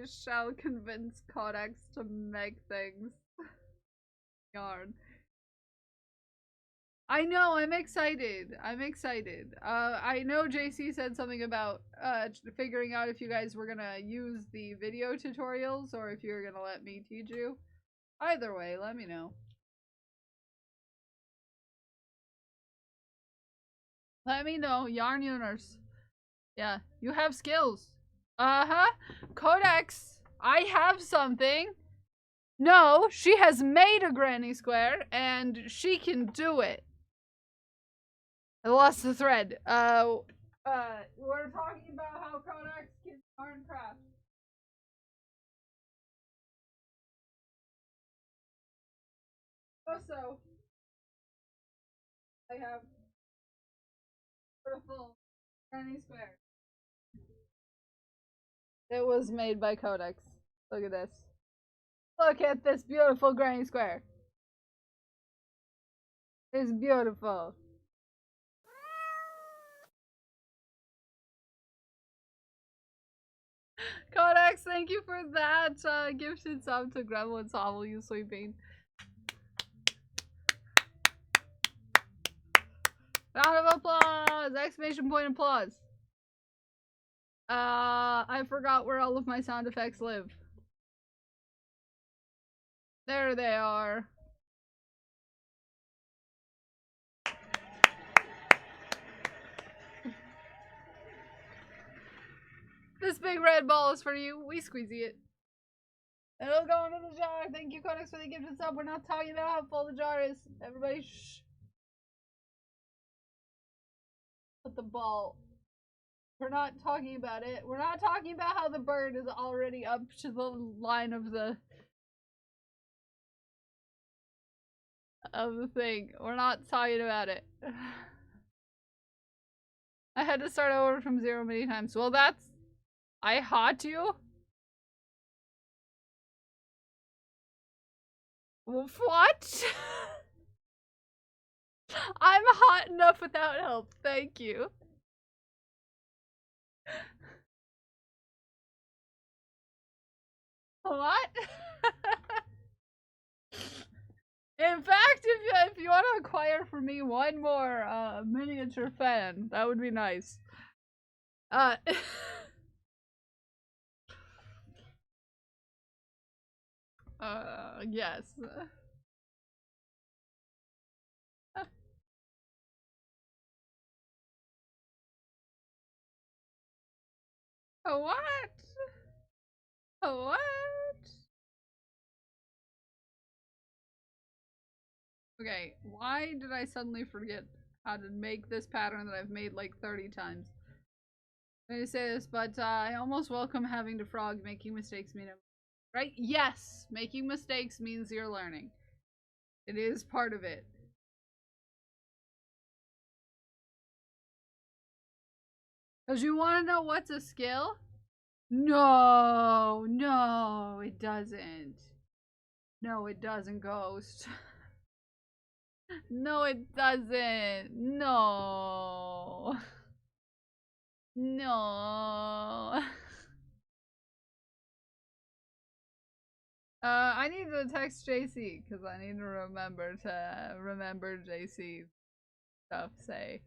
shall convince Codex to make things. Yarn. I know, I'm excited. I'm excited. I know JC said something about figuring out if you guys were gonna use the video tutorials or if you're gonna let me teach you. Either way, let me know. Let me know, yarn uners. Yeah, you have skills. Uh-huh. Codex, I have something. No, she has made a granny square, and she can do it. I lost the thread. We're talking about how Codex can yarn craft. Also, I have beautiful granny square. It was made by Codex. Look at this. Look at this beautiful granny square. It's beautiful. Codex, thank you for that gifted sub to Gremlin Sovel, you sweet bean. Round of applause! Exclamation point applause. I forgot where all of my sound effects live. There they are. This big red ball is for you. We squeezy it. It'll go into the jar. Thank you, Codex, for the gifted sub. We're not talking about how full the jar is. Everybody, shh. Put the ball. We're not talking about it. We're not talking about how the bird is already up to the line of the thing. We're not talking about it. I had to start over from 0 many times. Well, that's I hot you? What? I'm hot enough without help, thank you. What? In fact, if you want to acquire for me one more miniature fan, that would be nice. Yes. What? What? Okay, why did I suddenly forget how to make this pattern that I've made like 30 times? I'm gonna say this, but I almost welcome having to frog. Making mistakes mean it. Right? Yes! Making mistakes means you're learning. It is part of it. Because you want to know what's a skill? No, no, it doesn't. No, it doesn't, Ghost. No, it doesn't. No. No. I need to text JC because I need to remember JC stuff. Say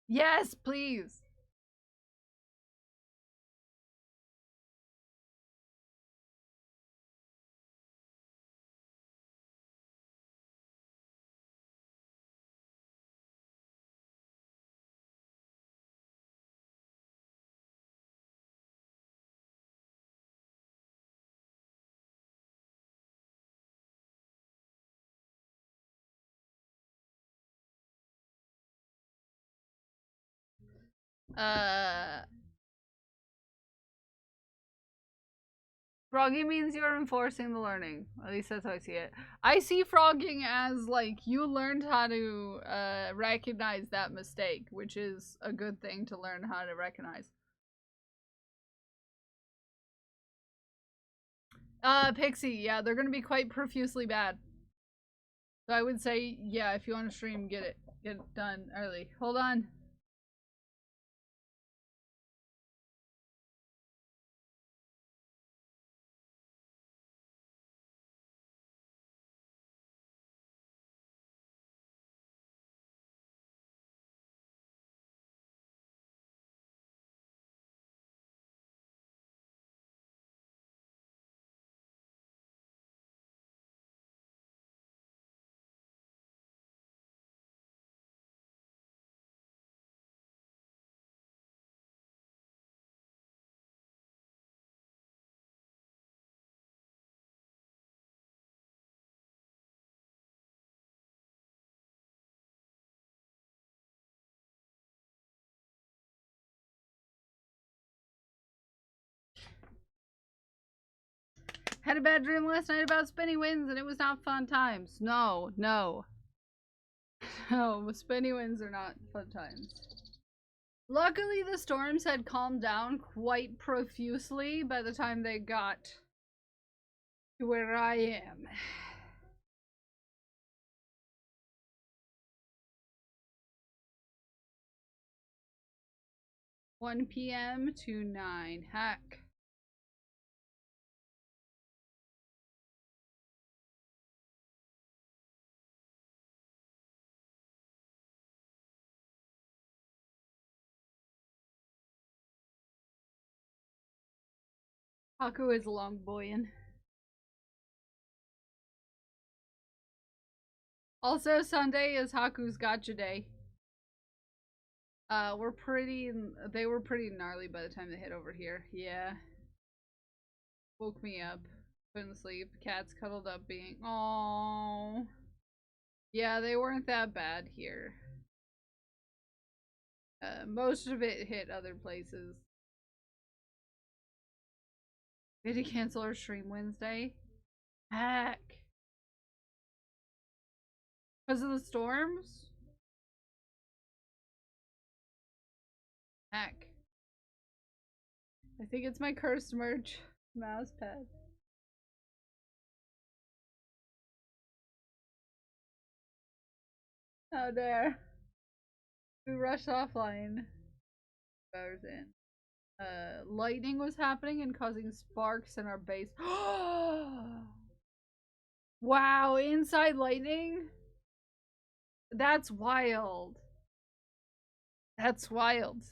yes, please. Uh, Frogging means you're enforcing the learning. At least that's how I see it. I see frogging as like you learned how to recognize that mistake, which is a good thing to learn how to recognize. Pixie, yeah, they're gonna be quite profusely bad. So I would say, yeah, if you want to stream, get it done early. Hold on. Had a bad dream last night about spinny wins and it was not fun times. No, no. No, spinny wins are not fun times. Luckily, the storms had calmed down quite profusely by the time they got to where I am. 1 p.m. to 9. Heck. Haku is a long boyin. Also, Sunday is Haku's gotcha day. They were pretty gnarly by the time they hit over here. Yeah. Woke me up. Couldn't sleep. Cats cuddled up being, oh. Yeah, they weren't that bad here. Most of it hit other places. We had to cancel our stream Wednesday. Heck. Because of the storms? Heck. I think it's my cursed merch mouse pad. How dare. We rushed offline. Hours in. Lightning was happening and causing sparks in our base. Wow, inside lightning? That's wild. That's wild.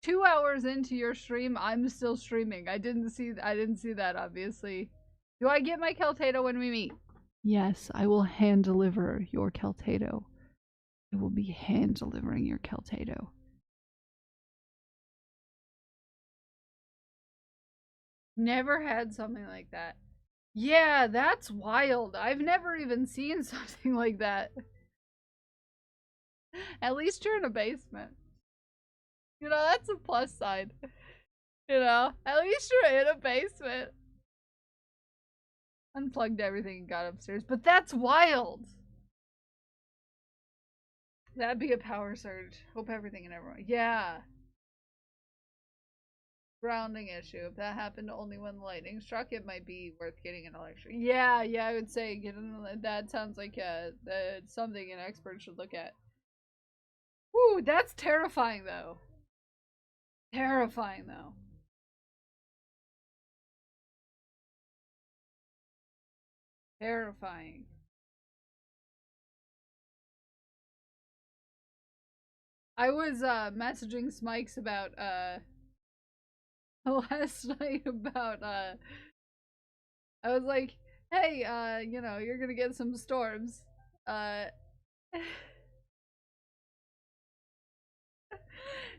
2 hours into your stream, I'm still streaming. I didn't see that, obviously. Do I get my Keltado when we meet? Yes, I will hand deliver your Keltado. I will be hand delivering your Keltado. Never had something like that. Yeah, that's wild. I've never even seen something like that. At least you're in a basement. You know, that's a plus side. You know, at least you're in a basement. Unplugged everything and got upstairs, but that's wild. That'd be a power surge. Hope everything and everyone. Yeah. Grounding issue. If that happened only when lightning struck, it might be worth getting an electric. Yeah, I would say that sounds like something an expert should look at. Woo, that's terrifying though. Terrifying though. Terrifying. I was messaging Smikes about last night about I was like, hey, you know, you're gonna get some storms. And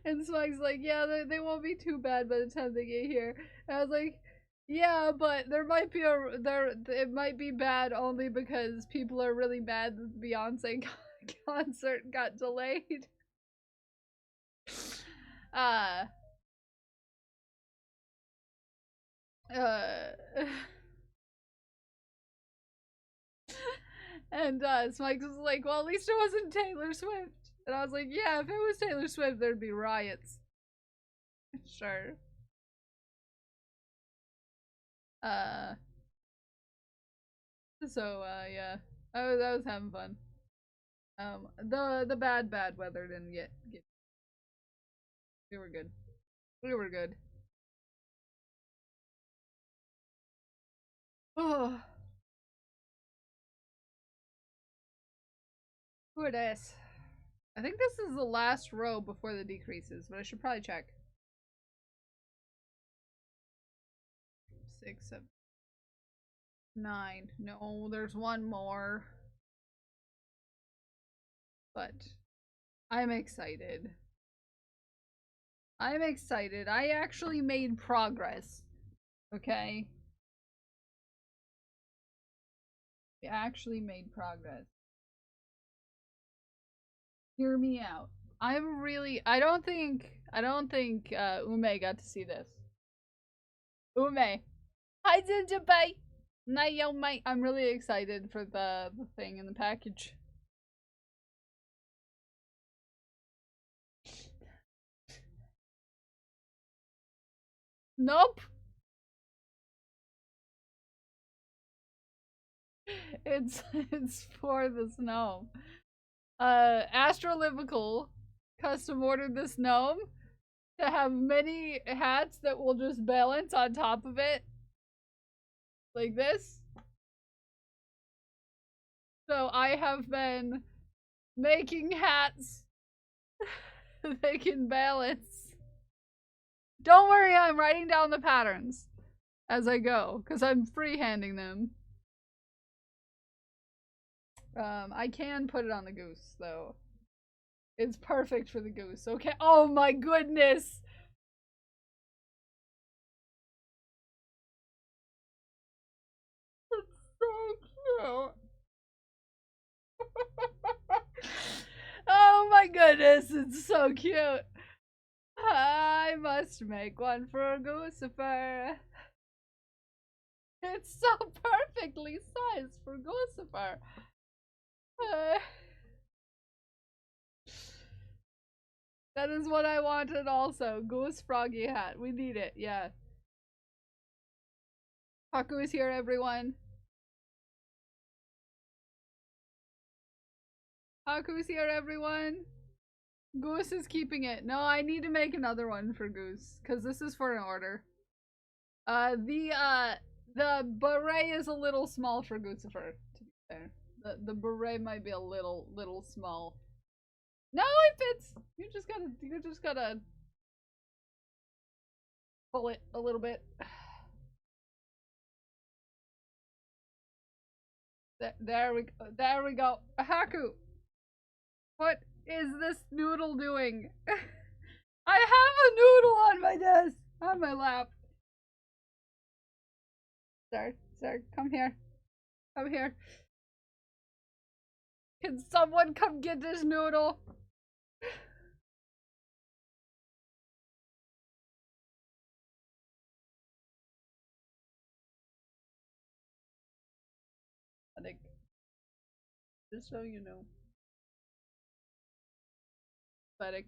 Smike's like, yeah, they won't be too bad by the time they get here. And I was like, yeah, but there might be it might be bad only because people are really mad that the Beyonce concert got delayed. Uh uh and Smikes was like, well, at least it wasn't Taylor Swift. And I was like, yeah, if it was Taylor Swift, there'd be riots. Sure. Uh yeah. I was having fun. The bad weather didn't get we were good. We were good. Oh, who it is? I think this is the last row before the decreases, but I should probably check. 6, 7, 9. No, there's one more. But I'm excited. I'm excited. I actually made progress. Okay? I actually made progress. Hear me out. I don't think Ume got to see this. Ume. Hi Zinjabai! Nayo mate. I'm really excited for the thing in the package. Nope. It's for this gnome. Astrolivical custom ordered this gnome to have many hats that will just balance on top of it. Like this. So I have been making hats they can balance. Don't worry, I'm writing down the patterns as I go, because I'm freehanding them. I can put it on the goose, though. It's perfect for the goose. Okay. Oh my goodness! It's so cute. Oh my goodness, it's so cute. I must make one for Goosifer. It's so perfectly sized for Goosifer. That is what I wanted also. Goose froggy hat. We need it, yeah. Haku is here, everyone. Haku's here, everyone. Goose is keeping it. No, I need to make another one for Goose, because this is for an order. The beret is a little small for Goosifer, to be fair. The beret might be a little small. No, it fits! You just gotta pull it a little bit. There we go. Haku! What is this noodle doing? I have a noodle on my desk! On my lap. Sir, come here. Come here. Can someone come get this noodle? Pathetic. Just so you know. Pathetic.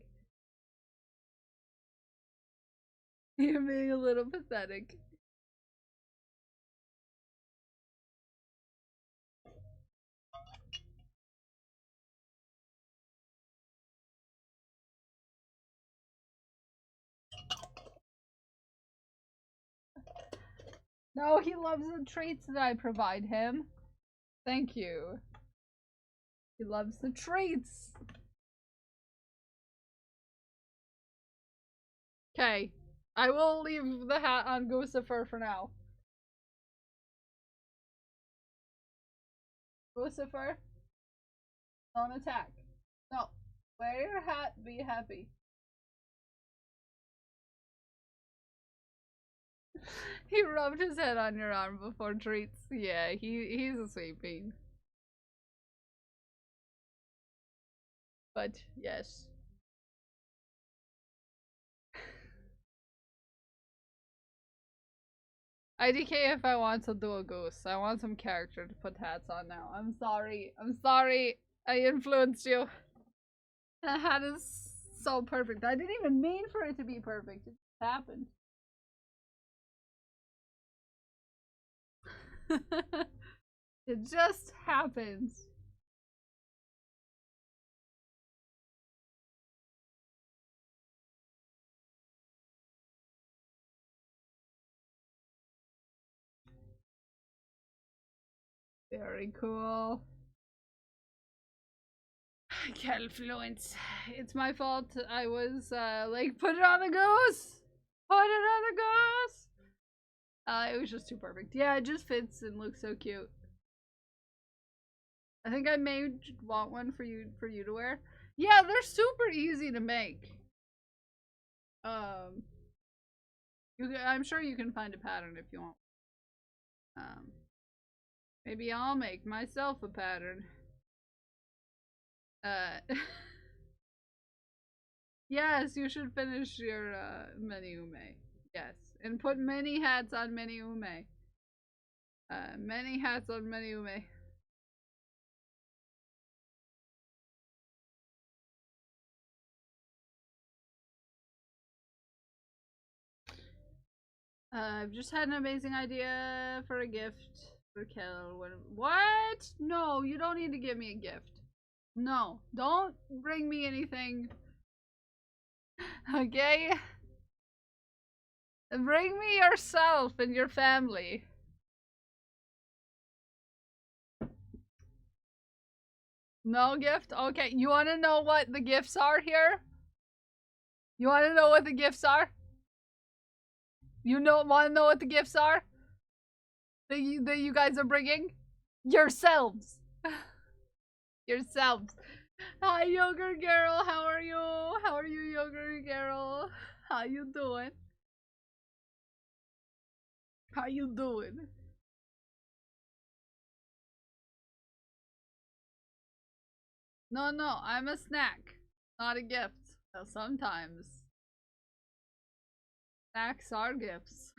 You're being a little pathetic. No, he loves the treats that I provide him. Thank you. He loves the treats. Okay. I will leave the hat on Goosifer for now. Goosifer, don't attack. No. Wear your hat, be happy. He rubbed his head on your arm before treats. Yeah, he's a sweet bean. But yes. IDK if I want to do a goose. I want some character to put hats on now. I'm sorry. I'm sorry. I influenced you. That hat is so perfect. I didn't even mean for it to be perfect. It just happened. It just happens. Very cool. Calfluence. It's my fault. I was like, put it on the goose! Put it on the goose! It was just too perfect. Yeah, it just fits and looks so cute. I think I may want one for you to wear. Yeah, they're super easy to make. I'm sure you can find a pattern if you want. Maybe I'll make myself a pattern. Yes, you should finish your Meniume. Yes, and put many hats on Meniume. Many hats on Meniume. I've just had an amazing idea for a gift for Kel. What? No, you don't need to give me a gift. No, don't bring me anything. Okay? Bring me yourself and your family. No gift? Okay, you want to know what the gifts are here? You want to know what the gifts are? You want to know what the gifts are? That you guys are bringing? Yourselves. Yourselves. Hi, Yogurt Girl. How are you? How are you, Yogurt Girl? How you doing? How you doing? No, I'm a snack, not a gift. Sometimes snacks are gifts.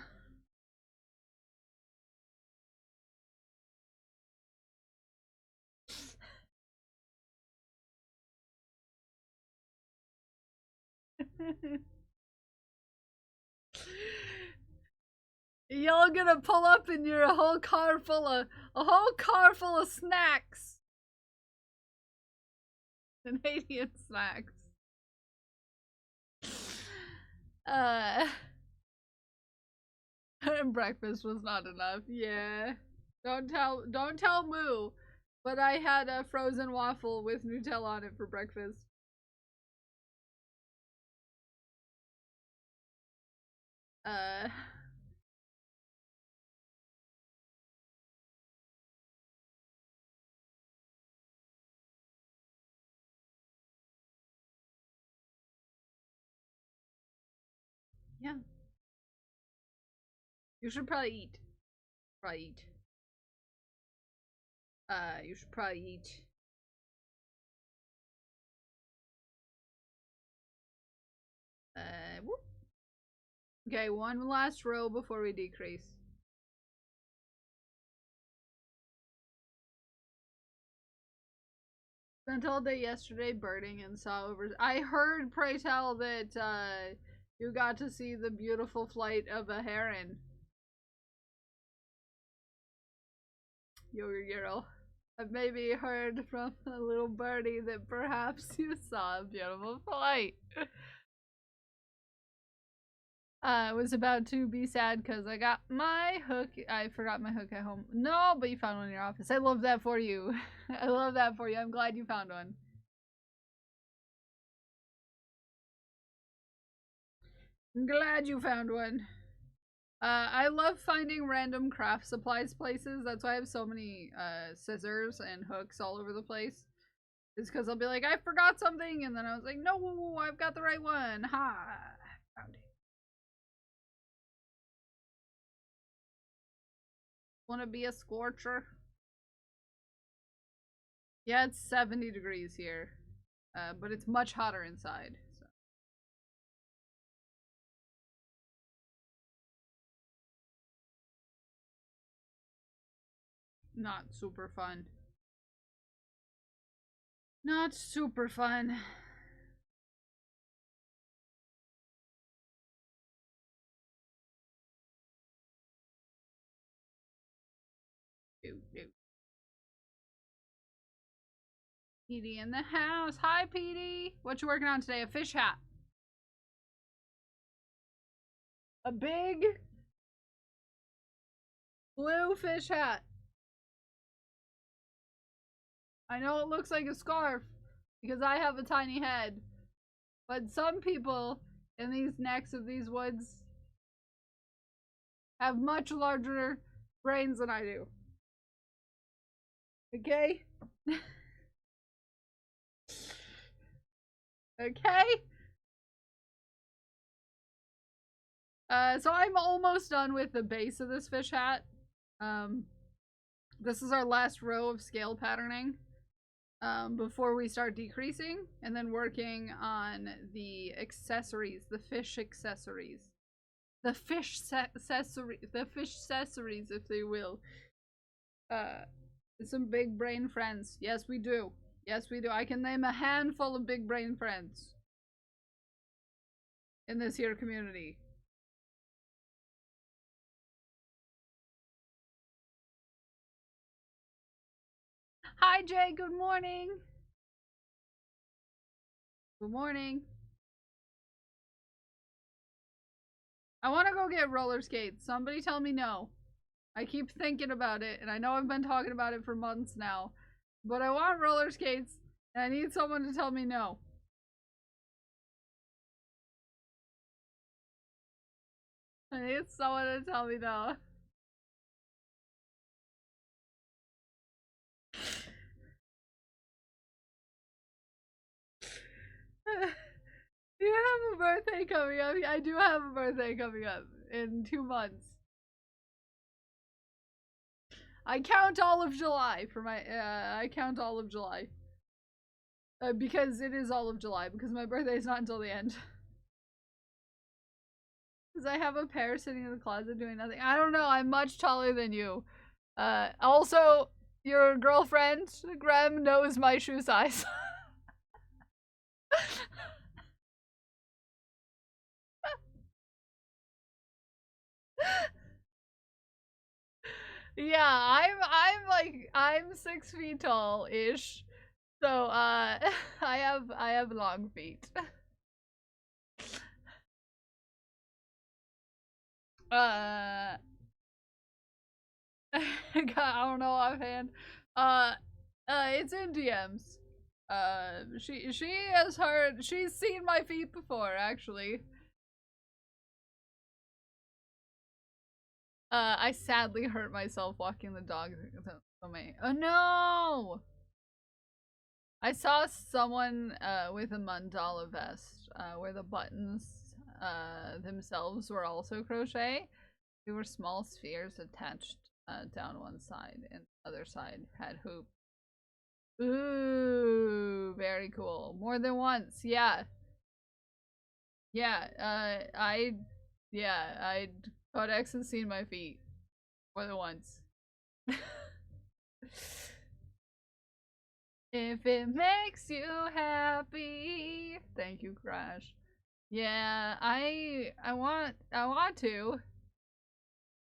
Y'all gonna pull up in your whole car full of snacks. Canadian snacks. Breakfast was not enough. Yeah. Don't tell Moo. But I had a frozen waffle with Nutella on it for breakfast. Yeah. You should probably eat. You should probably eat. Whoop. Okay, one last row before we decrease. Spent all day yesterday birding and saw over. I heard, pray tell, that you got to see the beautiful flight of a heron. Yoga girl. I've maybe heard from a little birdie that perhaps you saw a beautiful flight. I was about to be sad because I got my hook. I forgot my hook at home. No, but you found one in your office. I love that for you. I love that for you. I'm glad you found one. I'm glad you found one. I love finding random craft supplies places. That's why I have so many scissors and hooks all over the place. It's because I'll be like, I forgot something, and then I was like, no, I've got the right one. Ha! Found it. Want to be a scorcher? Yeah, it's 70 degrees here, but it's much hotter inside. So. Not super fun. Not super fun. Petey in the house. Hi, Petey. What you working on today? A fish hat. A big blue fish hat. I know it looks like a scarf because I have a tiny head, but some people in these necks of these woods have much larger brains than I do. Okay? Okay? So I'm almost done with the base of this fish hat. This is our last row of scale patterning. Before we start decreasing, and then working on the accessories, the fish accessories. The fish accessories, if they will. Some big brain friends. Yes, we do. Yes, we do. I can name a handful of big brain friends in this here community. Hi, Jay. Good morning. Good morning. I want to go get roller skates. Somebody tell me no. I keep thinking about it, and I know I've been talking about it for months now. But I want roller skates, and I need someone to tell me no. I need someone to tell me no. You have a birthday coming up. I do have a birthday coming up in 2 months. I count all of July for my, I count all of July. Because it is all of July, because my birthday is not until the end. Because I have a pair sitting in the closet doing nothing. I don't know, I'm much taller than you. Also, your girlfriend, Graham, knows my shoe size. Yeah, I'm 6 feet tall ish. So I have long feet. I don't know offhand. Uh it's in DMs. She has heard, she's seen my feet before actually. I sadly hurt myself walking the dog. Oh no! I saw someone with a mandala vest where the buttons themselves were also crochet. They were small spheres attached down one side, and the other side had hoop. Ooh, very cool. More than once, yeah. Yeah, I Codex has seen my feet more than once. If it makes you happy. Thank you, Crash. Yeah, I want to.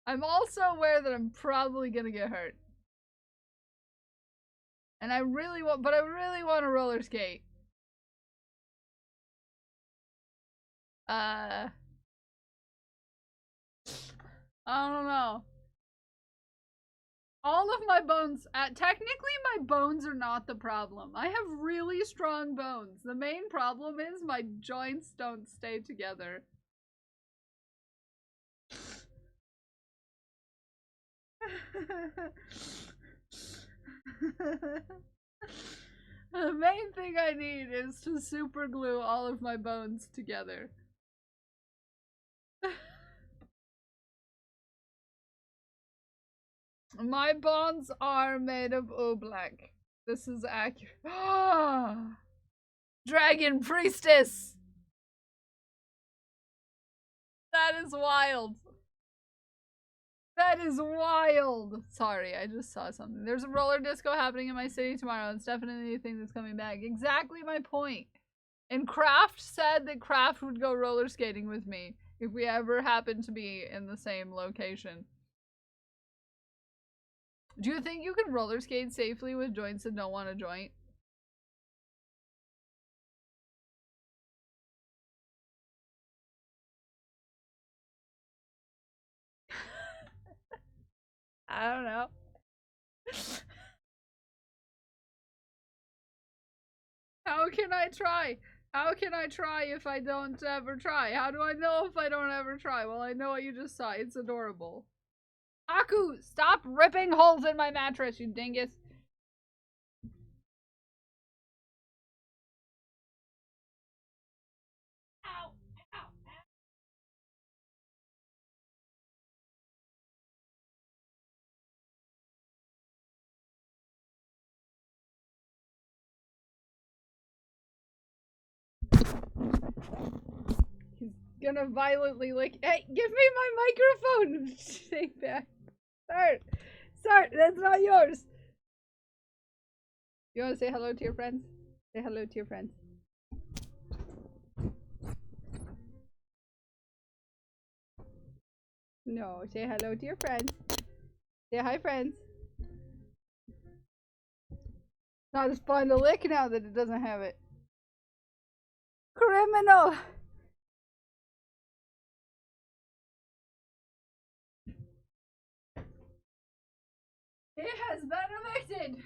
I'm also aware that I'm probably gonna get hurt. And I really want to roller skate. I don't know. All of my bones, technically my bones are not the problem. I have really strong bones. The main problem is my joints don't stay together. The main thing I need is to super glue all of my bones together. My bones are made of oblak. This is accurate. Dragon priestess! That is wild. That is wild. Sorry, I just saw something. There's a roller disco happening in my city tomorrow. It's definitely a thing that's coming back. Exactly my point. And Kraft said that Kraft would go roller skating with me if we ever happened to be in the same location. Do you think you can roller skate safely with joints that don't want a joint? I don't know. How can I try? How can I try if I don't ever try? How do I know if I don't ever try? Well, I know what you just saw. It's adorable. Aku, stop ripping holes in my mattress, you dingus. Ow, ow, He's gonna violently like, hey, give me my microphone! Take back. Start, that's not yours. You wanna say hello to your friends? Say hello to your friends. No, say hello to your friends. Say hi, friends. Not as fun to lick now that it doesn't have it. Criminal! He has been evicted!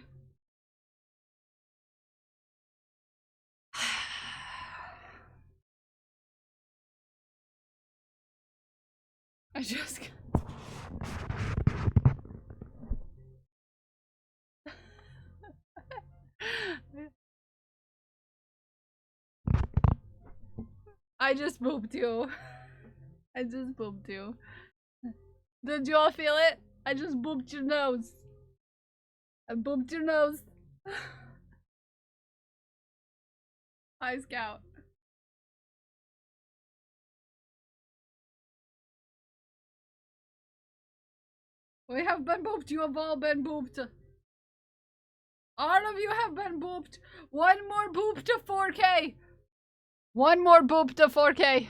I just... I just booped you. I just booped you. Did you all feel it? I just booped your nose. I booped your nose. Hi, Scout. We have been booped. You have all been booped. All of you have been booped. One more boop to 4K. One more boop to 4K.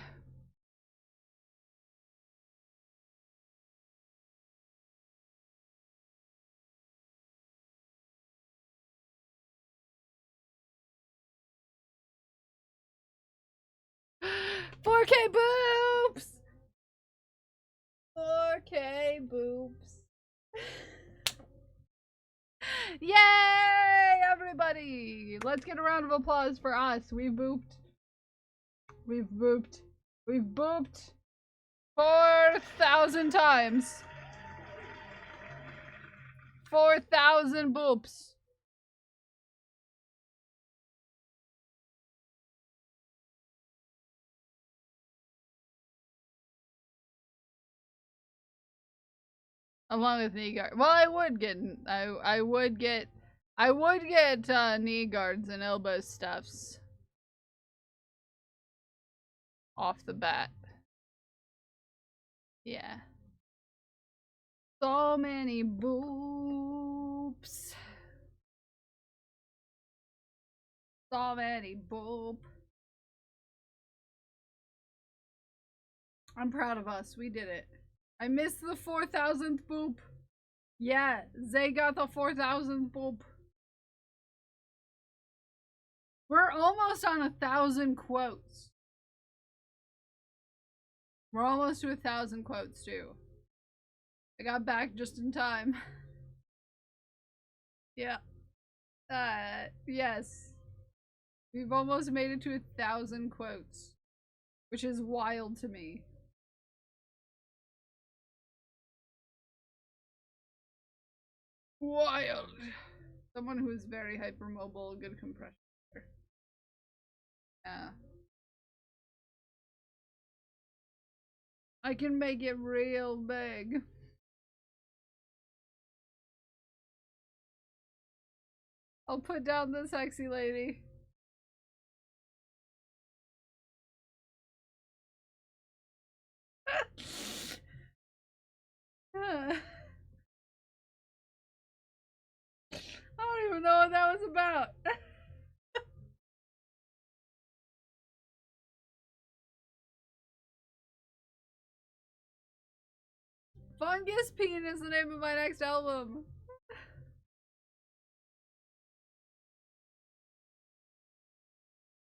4K boobs! 4K boobs. Yay, everybody! Let's get a round of applause for us. We've booped. We've booped. We've booped 4,000 times. 4,000 boops. Along with knee guard. Well, I would get knee guards and elbow stuffs off the bat. Yeah. So many boops. So many boop. I'm proud of us. We did it. I missed the 4,000th boop. Yeah, Zay got the 4,000th boop. We're almost on 1,000 quotes. We're almost to 1,000 quotes too. I got back just in time. Yeah. Yes. We've almost made it to 1,000 quotes, which is wild to me. Wild. Someone who's very hypermobile, good compression. Yeah. I can make it real big. I'll put down the sexy lady. I don't even know what that was about. Fungus Peen is the name of my next album.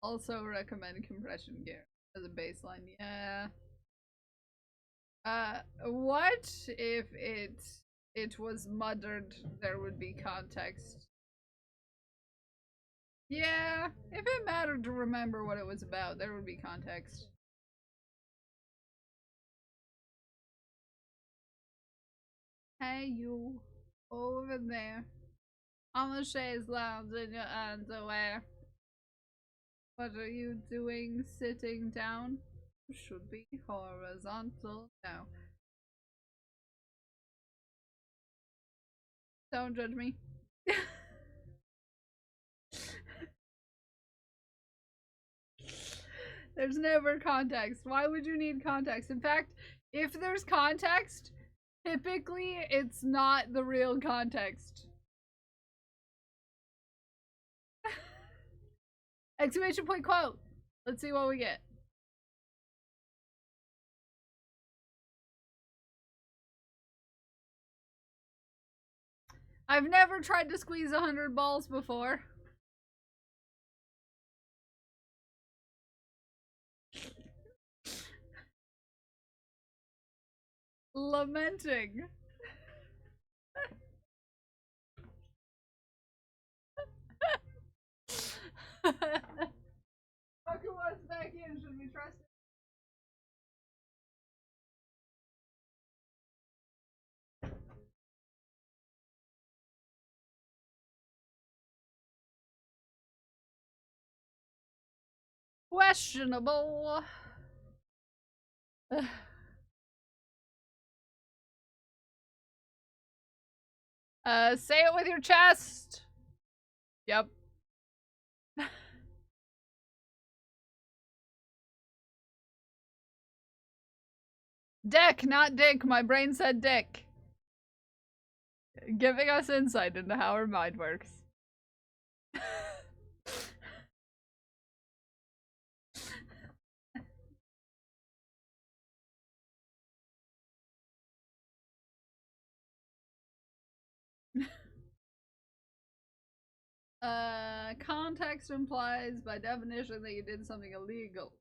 Also recommend compression gear as a baseline. Yeah. What if it was muttered? There would be context. Yeah, if it mattered to remember what it was about, there would be context. Hey, you over there on the chaise lounge in your underwear. What are you doing sitting down? Should be horizontal now. Don't judge me. There's never context. Why would you need context? In fact, if there's context, typically it's not the real context. Exclamation point quote. Let's see what we get. I've never tried to squeeze 100 balls before. Lamenting. Fucker was back in. Should we trust it? Questionable. Say it with your chest. Yep. Dick, not dick. My brain said dick. Giving us insight into how our mind works. Context implies by definition that you did something illegal.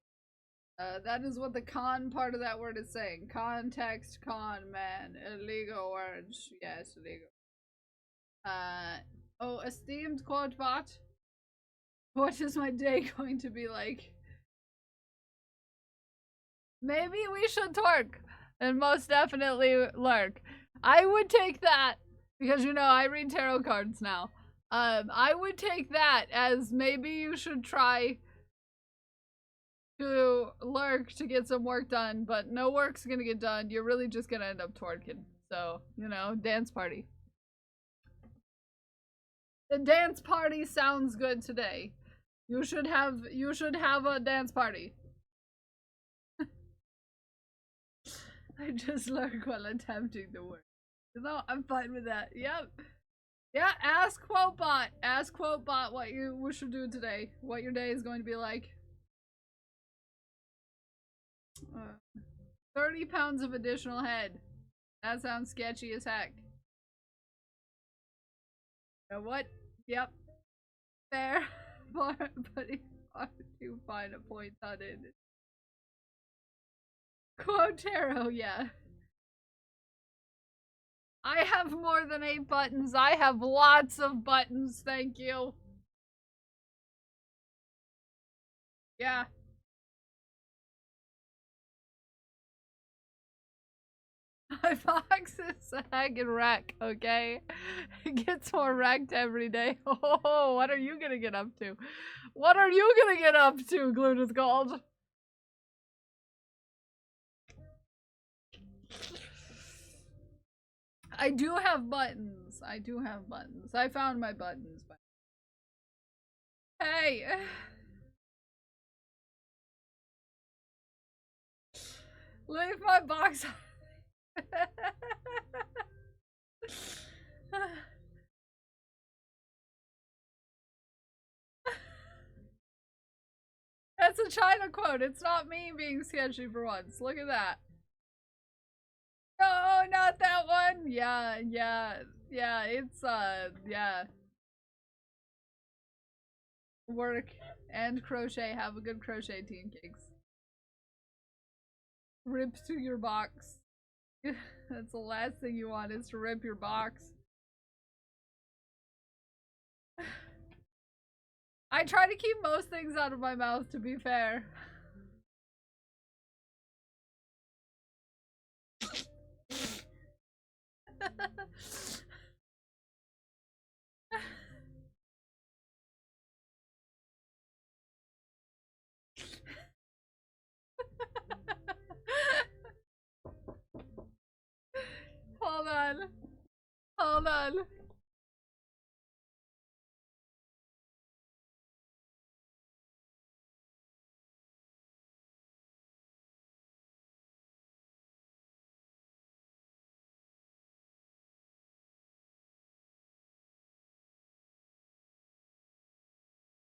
That is what the con part of that word is saying. Context, con, man. Illegal words. Yes, illegal. Oh, esteemed quote bot. What is my day going to be like? Maybe we should twerk. And most definitely lurk. I would take that. Because, you know, I read tarot cards now. I would take that as maybe you should try to lurk to get some work done, but no work's gonna get done. You're really just gonna end up twerking. So, you know, dance party. The dance party sounds good today. You should have a dance party. I just lurk while attempting to work. No, I'm fine with that. Yep. Yeah, ask Quotebot. Ask Quotebot what you should do today. What your day is going to be like. 30 pounds of additional head. That sounds sketchy as heck. You know what? Yep. Fair. But it's hard to find a point on it. Quotero, yeah. I have more than 8 buttons. I have lots of buttons, thank you. Yeah. My box is a hanging wreck, okay? It gets more wrecked every day. Oh, what are you gonna get up to? What are you gonna get up to, Glued with Gold? I do have buttons. I do have buttons. I found my buttons. Hey! Leave my box. That's a China quote. It's not me being sketchy for once. Look at that. No, not that one. Yeah, it's, yeah. Work and crochet. Have a good crochet, Teen Cakes. Rip to your box. That's the last thing you want is to rip your box. I try to keep most things out of my mouth, to be fair. Hold on. Hold on.